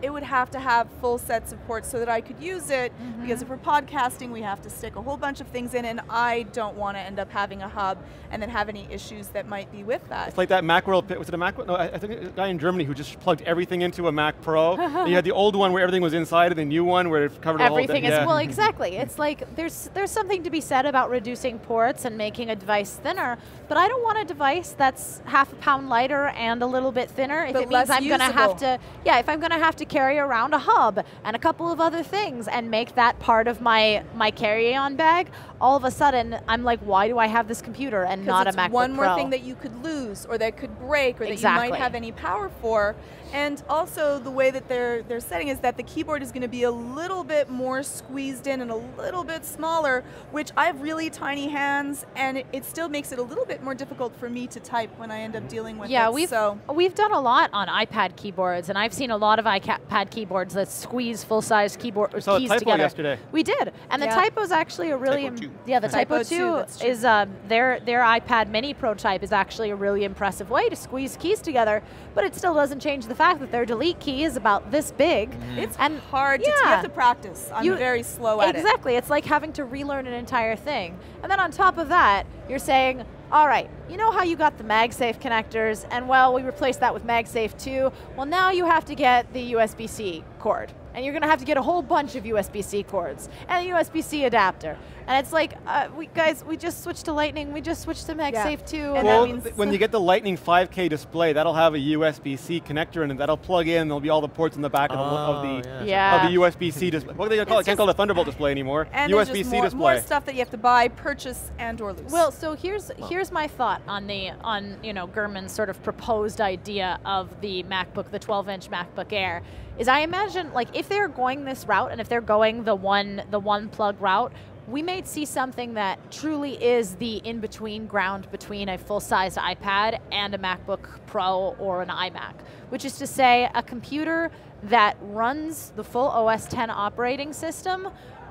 It would have to have full sets of ports so that I could use it, because if we're podcasting, we have to stick a whole bunch of things in, and I don't want to end up having a hub and then have any issues that might be with that. It's like that Macworld, was it a Macworld? No, I think a guy in Germany who just plugged everything into a Mac Pro. And you had the old one where everything was inside, and the new one where it covered everything the whole thing. well, exactly. It's like there's something to be said about reducing ports and making a device thinner, but I don't want a device that's half a pound lighter and a little bit thinner if but it means I'm going to have to, if I'm going to have to carry around a hub and a couple of other things and make that part of my carry-on bag. All of a sudden, I'm like, why do I have this computer and not a MacBook Pro? One more thing that you could lose, or that could break, or that you might have any power for. And also, the way that they're setting is that the keyboard is going to be a little bit more squeezed in and a little bit smaller, which I have really tiny hands, and it still makes it a little bit more difficult for me to type when I end up dealing with it. We've done a lot on iPad keyboards, and I've seen a lot of iPad keyboards that squeeze full-size keys together. Yesterday. We did, and the Typo's actually a really the Typo 2 is their iPad Mini prototype is actually a really impressive way to squeeze keys together, but it still doesn't change the fact that their delete key is about this big. It's hard to, you have to practice. I'm very slow at it. Exactly, it's like having to relearn an entire thing. And then on top of that, you're saying, all right, you know how you got the MagSafe connectors, and well, we replaced that with MagSafe 2. Well, now you have to get the USB-C cord. And you're going to have to get a whole bunch of USB-C cords and a USB-C adapter. And it's like, we just switched to Lightning, we just switched to MagSafe 2. And well, that means when you get the Lightning 5K display, that'll have a USB-C connector in it. That'll plug in, there'll be all the ports in the back of the USB-C display. What do they call it? Can't call it a Thunderbolt display anymore. And USB-C display. More stuff that you have to buy, purchase, and or lose. Well, so here's my thought on Gurman's sort of proposed idea of the MacBook, the 12-inch MacBook Air. Is I imagine, like, if they're going this route and if they're going the one plug route, we may see something that truly is the in-between ground between a full-size iPad and a MacBook Pro or an iMac, which is to say a computer that runs the full OS X operating system,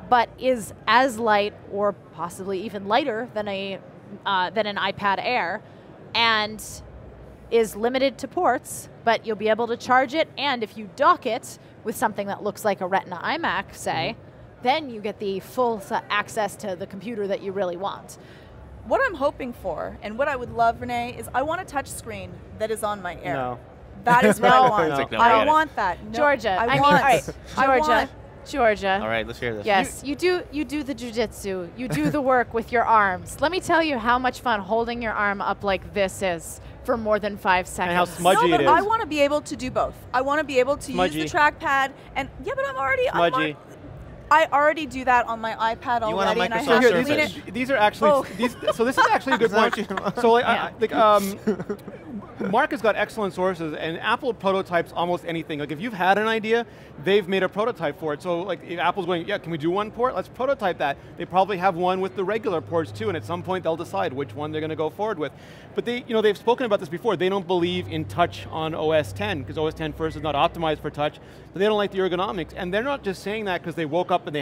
but is as light or possibly even lighter than an iPad Air, and is limited to ports, but you'll be able to charge it, and if you dock it with something that looks like a Retina iMac, say, then you get the full access to the computer that you really want. What I'm hoping for, and what I would love, Rene, is I want a touch screen that is on my Air. No. That is what I want. I want that. No, Georgia, Georgia. All right, let's hear this. Yes, you do the jujitsu. You do the work with your arms. Let me tell you how much fun holding your arm up like this is for more than 5 seconds. And how smudgy it is. I want to be able to do both. I want to be able to use the trackpad, and but I'm already I already do that on my iPad already. You want a and Microsoft I have Surface? These are actually, so this is actually a good point. So Mark has got excellent sources, and Apple prototypes almost anything. Like if you've had an idea, they've made a prototype for it. So like if Apple's going, yeah, can we do one port? Let's prototype that. They probably have one with the regular ports too, and at some point they'll decide which one they're going to go forward with. But they've spoken about this before. They don't believe in touch on OS X, because OS X first is not optimized for touch, but they don't like the ergonomics. And they're not just saying that because they woke up and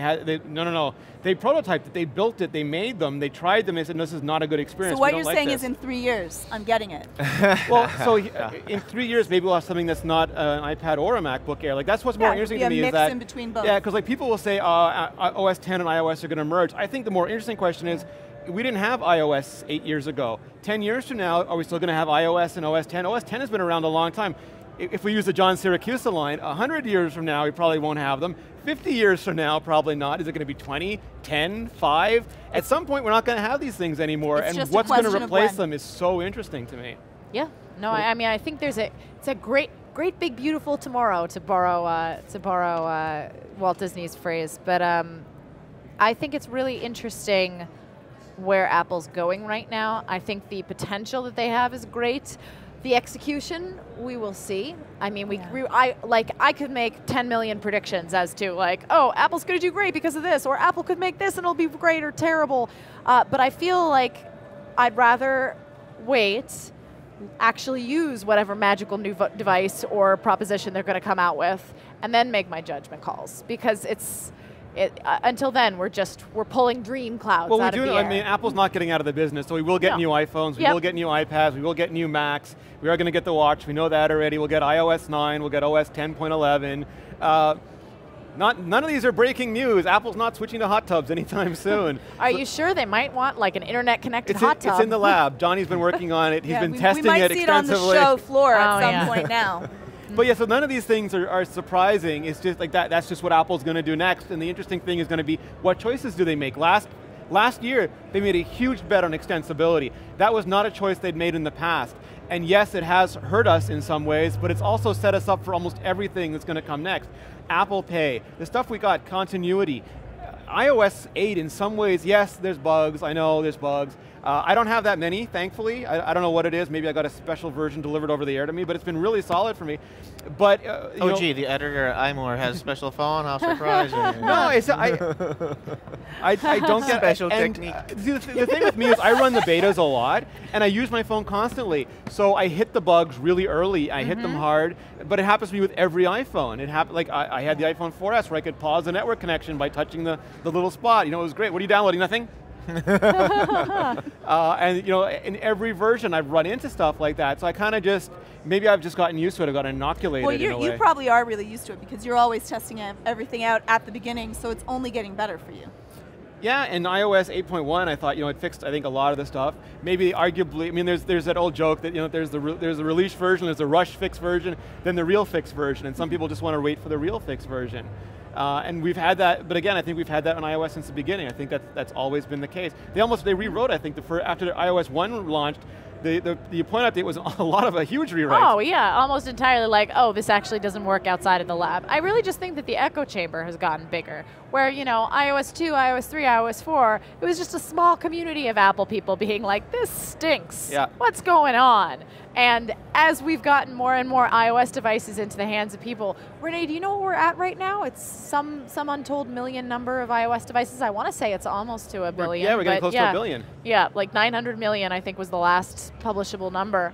no. They prototyped it, they built it, they made them, they tried them, and they said, this is not a good experience. So what you're saying is in 3 years, I'm getting it. Well, so in 3 years, maybe we'll have something that's not an iPad or a MacBook Air. Like that's what's more interesting to me is that, in between both. Yeah, because like people will say OS X and iOS are going to merge. I think the more interesting question is, we didn't have iOS 8 years ago. 10 years from now, are we still going to have iOS and OS X? OS X has been around a long time. If we use the John Siracusa line, 100 years from now, we probably won't have them. 50 years from now, probably not. Is it going to be 20, 10, 5? At some point, we're not going to have these things anymore, It's and just a what's going to question of replace when. them is so interesting to me. Yeah. No, I mean, I think it's a great, big, beautiful tomorrow, to borrow Walt Disney's phrase. But I think it's really interesting where Apple's going right now. I think the potential that they have is great. The execution, we will see. I mean, I could make 10 million predictions as to like, oh, Apple's going to do great because of this, or Apple could make this and it'll be great or terrible. But I feel like I'd rather wait, actually use whatever magical new device or proposition they're going to come out with, and then make my judgment calls, because until then, we're pulling dream clouds out of the air. I mean, Apple's not getting out of the business, so we will get new iPhones, we will get new iPads, we will get new Macs, we are going to get the watch, we know that already, we'll get iOS 9, we'll get OS 10.11. None of these are breaking news. Apple's not switching to hot tubs anytime soon. Are you sure they might want like an internet-connected hot tub? It's in the lab. Johnny's been working on it. He's been testing it extensively. We might see it on the show floor at some point now. But yeah, so none of these things are surprising. It's just like that. That's just what Apple's going to do next. And the interesting thing is going to be, what choices do they make? Last year, they made a huge bet on extensibility. That was not a choice they'd made in the past. And yes, it has hurt us in some ways, but it's also set us up for almost everything that's going to come next. Apple Pay, the stuff we got, continuity. iOS 8 in some ways, yes, there's bugs. I know there's bugs. I don't have that many, thankfully. I don't know what it is. Maybe I got a special version delivered over the air to me, but it's been really solid for me. But gee, the editor at iMore has a special phone. How surprising! No, I don't get special technique. The thing with me is I run the betas a lot, and I use my phone constantly. So I hit the bugs really early. I hit them hard, but it happens to me with every iPhone. It happened. Like I had the iPhone 4S where I could pause the network connection by touching the little spot. You know, it was great. What are you downloading? Nothing. And in every version I've run into stuff like that, so I kind of maybe I've just gotten used to it, I got inoculated in a way. You probably are really used to it because you're always testing everything out at the beginning, so it's only getting better for you. Yeah, and iOS 8.1, I thought it fixed I think a lot of the stuff. Maybe arguably, I mean there's that old joke that there's the release version, there's the rush fix version, then the real fix version, and some people just want to wait for the real fix version. And we've had that, but again, I think we've had that on iOS since the beginning. I think that's always been the case. They rewrote, I think, after the iOS 1 launched, the point update was a huge rewrite. Oh yeah, almost entirely like, oh, this actually doesn't work outside of the lab. I really just think that the echo chamber has gotten bigger, where iOS 2, iOS 3, iOS 4, it was just a small community of Apple people being like, this stinks. Yeah. What's going on? And as we've gotten more and more iOS devices into the hands of people, Rene, do you know where we're at right now? It's some untold million number of iOS devices. I want to say it's almost to a billion. We're getting close to a billion. Yeah, like 900 million, I think, was the last publishable number.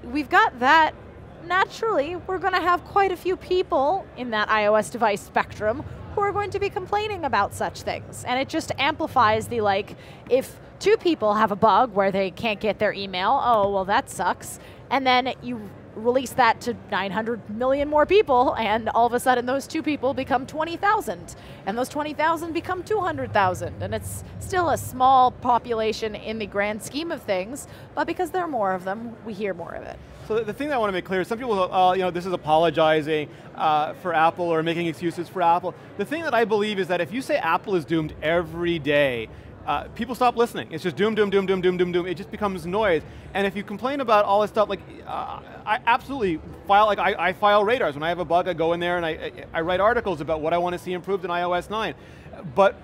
We've got that. Naturally, we're going to have quite a few people in that iOS device spectrum who are going to be complaining about such things. And it just amplifies the, if 2 people have a bug where they can't get their email, oh, well, that sucks. And then you release that to 900 million more people, and all of a sudden those 2 people become 20,000, and those 20,000 become 200,000, and it's still a small population in the grand scheme of things, but because there are more of them, we hear more of it. So the thing that I want to make clear is some people, this is apologizing for Apple or making excuses for Apple. The thing that I believe is that if you say Apple is doomed every day, people stop listening. It's just doom, doom, doom, doom, doom, doom, doom. It just becomes noise. And if you complain about all this stuff, I absolutely file, I file radars. When I have a bug, I go in there and I write articles about what I want to see improved in iOS 9. But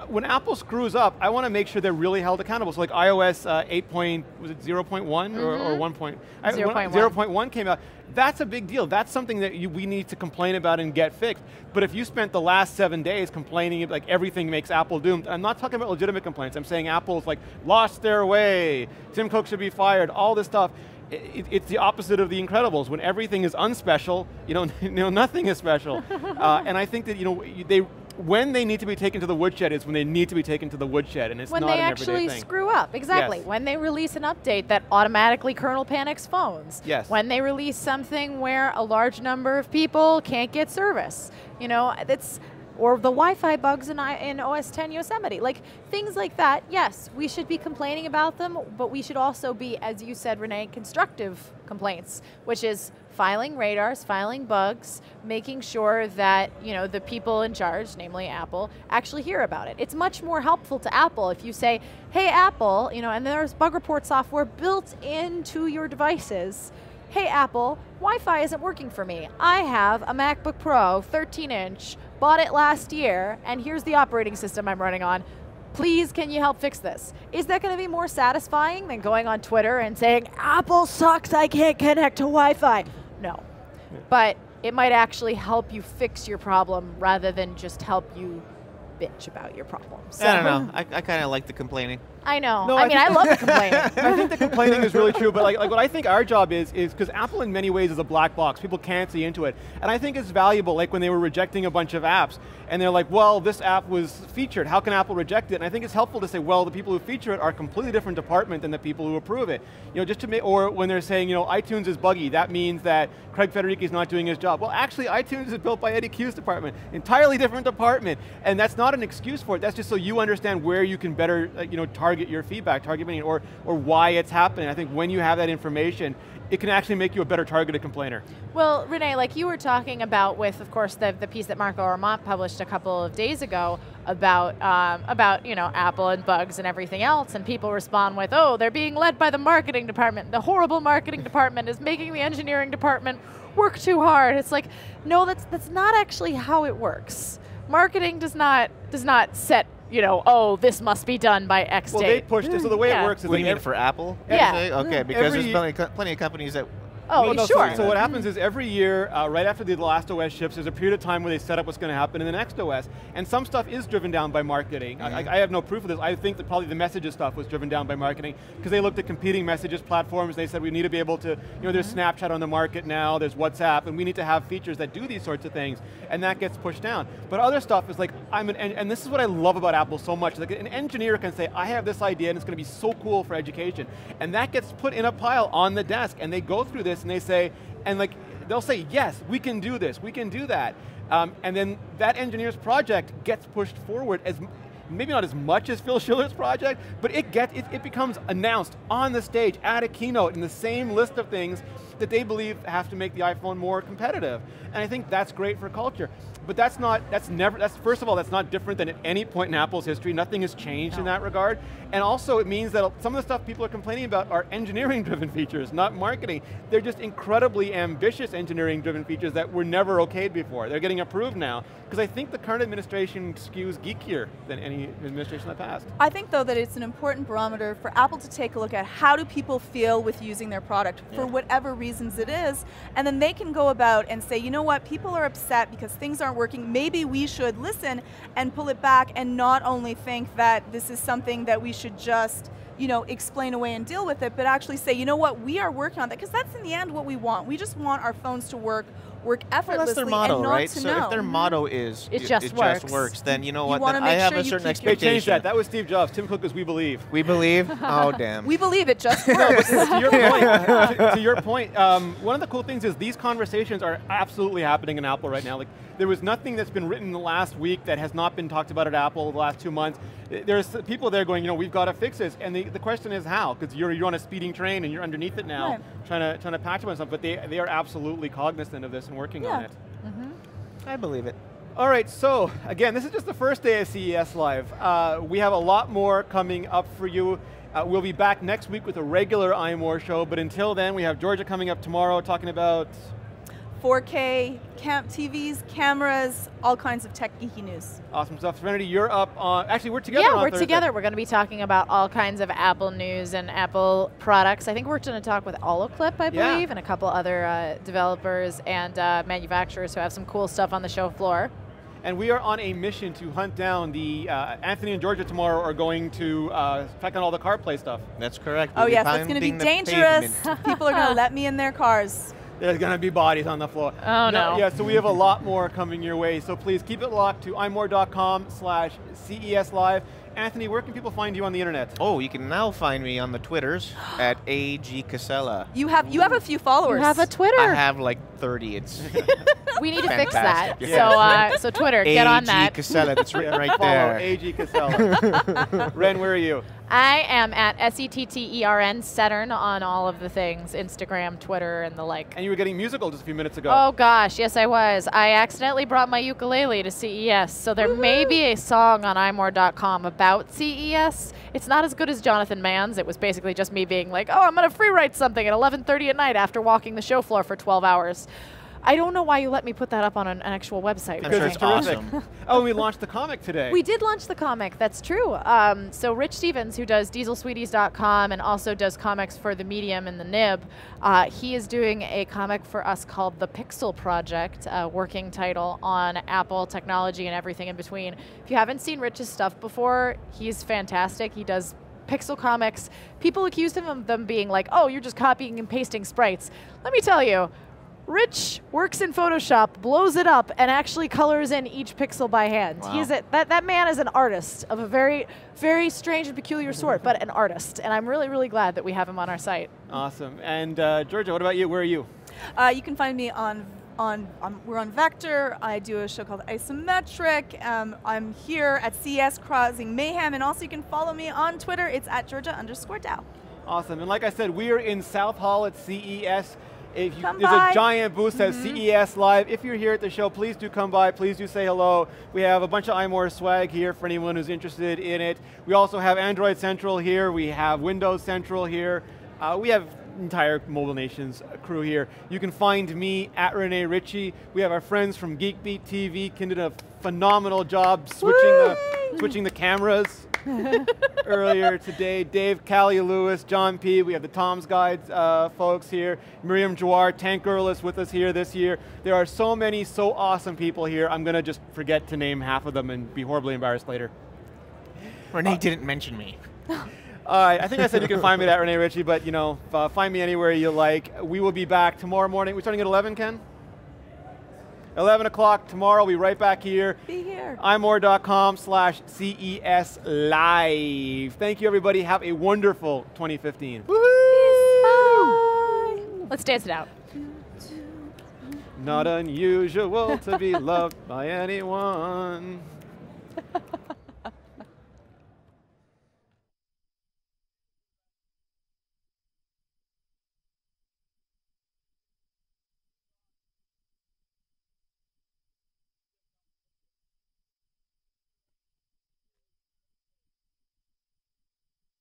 when Apple screws up, I want to make sure they're really held accountable. So like iOS 0.1 or 1. 0.1 came out. That's a big deal. That's something that we need to complain about and get fixed. But if you spent the last 7 days complaining like everything makes Apple doomed, I'm not talking about legitimate complaints. I'm saying Apple's lost their way, Tim Cook should be fired, all this stuff. It's the opposite of The Incredibles. When everything is unspecial, nothing is special. And I think that when they need to be taken to the woodshed is when they need to be taken to the woodshed, and it's not an everyday thing. When they actually screw up, exactly. Yes. When they release an update that automatically kernel panics phones. Yes. When they release something where a large number of people can't get service. or the Wi-Fi bugs in OS X Yosemite. Like, things like that, yes, we should be complaining about them, but we should also be, as you said, Rene, constructive complaints, which is filing radars, filing bugs, making sure that, you know, the people in charge, namely Apple, actually hear about it. It's much more helpful to Apple if you say, hey Apple, you know, and there's bug report software built into your devices. Hey Apple, Wi-Fi isn't working for me. I have a MacBook Pro 13-inch, bought it last year, and here's the operating system I'm running on. Please, can you help fix this? Is that going to be more satisfying than going on Twitter and saying, Apple sucks, I can't connect to Wi-Fi? No. But it might actually help you fix your problem rather than just help you bitch about your problem. So I don't know. I kind of like the complaining. I know. No, I mean, I love the complaining. I think the complaining is really true, but like what I think our job is because Apple in many ways is a black box. People can't see into it. And I think it's valuable, like when they were rejecting a bunch of apps, and they're like, well, this app was featured. How can Apple reject it? And I think it's helpful to say, well, the people who feature it are a completely different department than the people who approve it. You know, just to make, or when they're saying, you know, iTunes is buggy, that means that Craig Federighi is not doing his job. Well, actually, iTunes is built by Eddie Q's department, entirely different department, and that's not an excuse for it. That's just so you understand where you can better, you know, target your feedback, or why it's happening. I think when you have that information, it can actually make you a better targeted complainer. Well, Rene, like you were talking about with, of course, the piece that Marco Arment published a couple of days ago about you know, Apple and bugs and everything else, and people respond with, oh, they're being led by the marketing department. The horrible marketing department is making the engineering department work too hard. It's like, no, that's not actually how it works. Marketing does not set, you know, oh, this must be done by X date. Well, they pushed it, so the way it works is What do like you mean for Apple? Yeah. Okay, because there's plenty of companies that. Oh, no, sure. So what happens is every year, right after the last OS ships, there's a period of time where they set up what's going to happen in the next OS, and some stuff is driven down by marketing. I have no proof of this. I think that probably the messages stuff was driven down by marketing, because they looked at competing messages platforms, they said we need to be able to, you know, there's Snapchat on the market now, there's WhatsApp, and we need to have features that do these sorts of things, and that gets pushed down. But other stuff is like, and this is what I love about Apple so much, like an engineer can say, I have this idea and it's going to be so cool for education, and that gets put in a pile on the desk, and they go through this and they say, and like, they'll say, yes, we can do this, we can do that. And then that engineer's project gets pushed forward as, maybe not as much as Phil Schiller's project, but it becomes announced on the stage at a keynote in the same list of things that they believe have to make the iPhone more competitive. And I think that's great for culture. But first of all, that's not different than at any point in Apple's history. Nothing has changed in that regard. And also it means that some of the stuff people are complaining about are engineering-driven features, not marketing. They're just incredibly ambitious engineering-driven features that were never okayed before. They're getting approved now, because I think the current administration skews geekier than any administration in the past. I think though that it's an important barometer for Apple to take a look at how do people feel with using their product for whatever reasons it is, and then they can go about and say, you know what, people are upset because things aren't working, maybe we should listen and pull it back and not only think that this is something that we should just, you know, explain away and deal with it, but actually say, you know what, we are working on that, because that's in the end what we want. We just want our phones to work effortlessly, well, that's their motto, and not right? to So know. if their motto is It just works, then you know what? wanna Then I make have sure a you certain keep your- They changed expectation. that. That was Steve Jobs. Tim Cook was we believe. We believe? Oh, damn. We believe it just works. To your point, to your point, one of the cool things is these conversations are absolutely happening in Apple right now. Like, there was nothing that's been written in the last week that has not been talked about at Apple the last 2 months. There's people there going, you know, we've got to fix this, and the question is how, because you're on a speeding train and you're underneath it now, trying to patch up on stuff. But they are absolutely cognizant of this and working on it. I believe it. All right, so again, this is just the first day of CES Live. We have a lot more coming up for you. We'll be back next week with a regular iMore show, but until then, we have Georgia coming up tomorrow talking about 4K, TVs, cameras, all kinds of tech geeky news. awesome stuff. Serenity, you're up on, actually we're together on Yeah, we're Thursday. together. We're going to be talking about all kinds of Apple news and Apple products. I think we're going to talk with Holoclip, I believe, and a couple other developers and manufacturers who have some cool stuff on the show floor. And we are on a mission to hunt down the, Anthony and Georgia tomorrow are going to track down all the CarPlay stuff. That's correct. Oh We'll be yes, that's going to be pounding the dangerous. pavement. People are going to let me in their cars. There's going to be bodies on the floor. Oh, no. Yeah, so we have a lot more coming your way. So please keep it locked to imore.com/CES Live. Anthony, where can people find you on the internet? Oh, you can now find me on the Twitters at AG Casella. You have a few followers. You have a Twitter. I have like 30 . It's We need to fix that. Fantastic. So Twitter, get on that. AG Casella. That's written right Follow there. AG Casella. Ren, where are you? I am at SETTERN Saturn on all of the things, Instagram, Twitter, and the like. And you were getting musical just a few minutes ago. Oh gosh, yes I was. I accidentally brought my ukulele to CES, so there may be a song on iMore.com about CES. It's not as good as Jonathan Mann's. It was basically just me being like, oh, I'm going to free write something at 11:30 at night after walking the show floor for 12 hours. I don't know why you let me put that up on an actual website. I'm sure it's terrific. awesome. Oh, we launched the comic today. We did launch the comic, that's true. So Rich Stevens, who does dieselsweeties.com and also does comics for the Medium and the Nib, he is doing a comic for us called The Pixel Project, a working title on Apple technology and everything in between. If you haven't seen Rich's stuff before, he's fantastic. He does Pixel comics. People accused him of them being like, oh, you're just copying and pasting sprites. Let me tell you, Rich works in Photoshop, blows it up, and actually colors in each pixel by hand. Wow. He's that man is an artist of a very, very strange and peculiar sort, but an artist. And I'm really, really glad that we have him on our site. Awesome. And Georgia, what about you? Where are you? You can find me we're on Vector. I do a show called Isometric. I'm here at CES Causing Mayhem, and also you can follow me on Twitter. It's at Georgia_Dow. Awesome. And like I said, we are in South Hall at CES. There's by. a giant booth that says CES Live. If you're here at the show, please do come by. Please do say hello. We have a bunch of iMore swag here for anyone who's interested in it. We also have Android Central here. We have Windows Central here. We have entire Mobile Nations crew here. You can find me at Rene Ritchie. We have our friends from GeekBeat TV did a phenomenal job switching the cameras earlier today. Dave, Callie Lewis, John P. We have the Tom's Guides folks here. Miriam Jawar, Tank Girl is with us here this year. There are so many, so awesome people here. I'm going to just forget to name half of them and be horribly embarrassed later. Renee didn't mention me. I think I said you can find me at Rene Ritchie, but you know, find me anywhere you like. We will be back tomorrow morning. We're starting at 11, Ken? 11 o'clock tomorrow. We'll be right back here. Be here. imore.com/CES Live. Thank you, everybody. Have a wonderful 2015. Bye. Let's dance it out. Not unusual to be loved by anyone.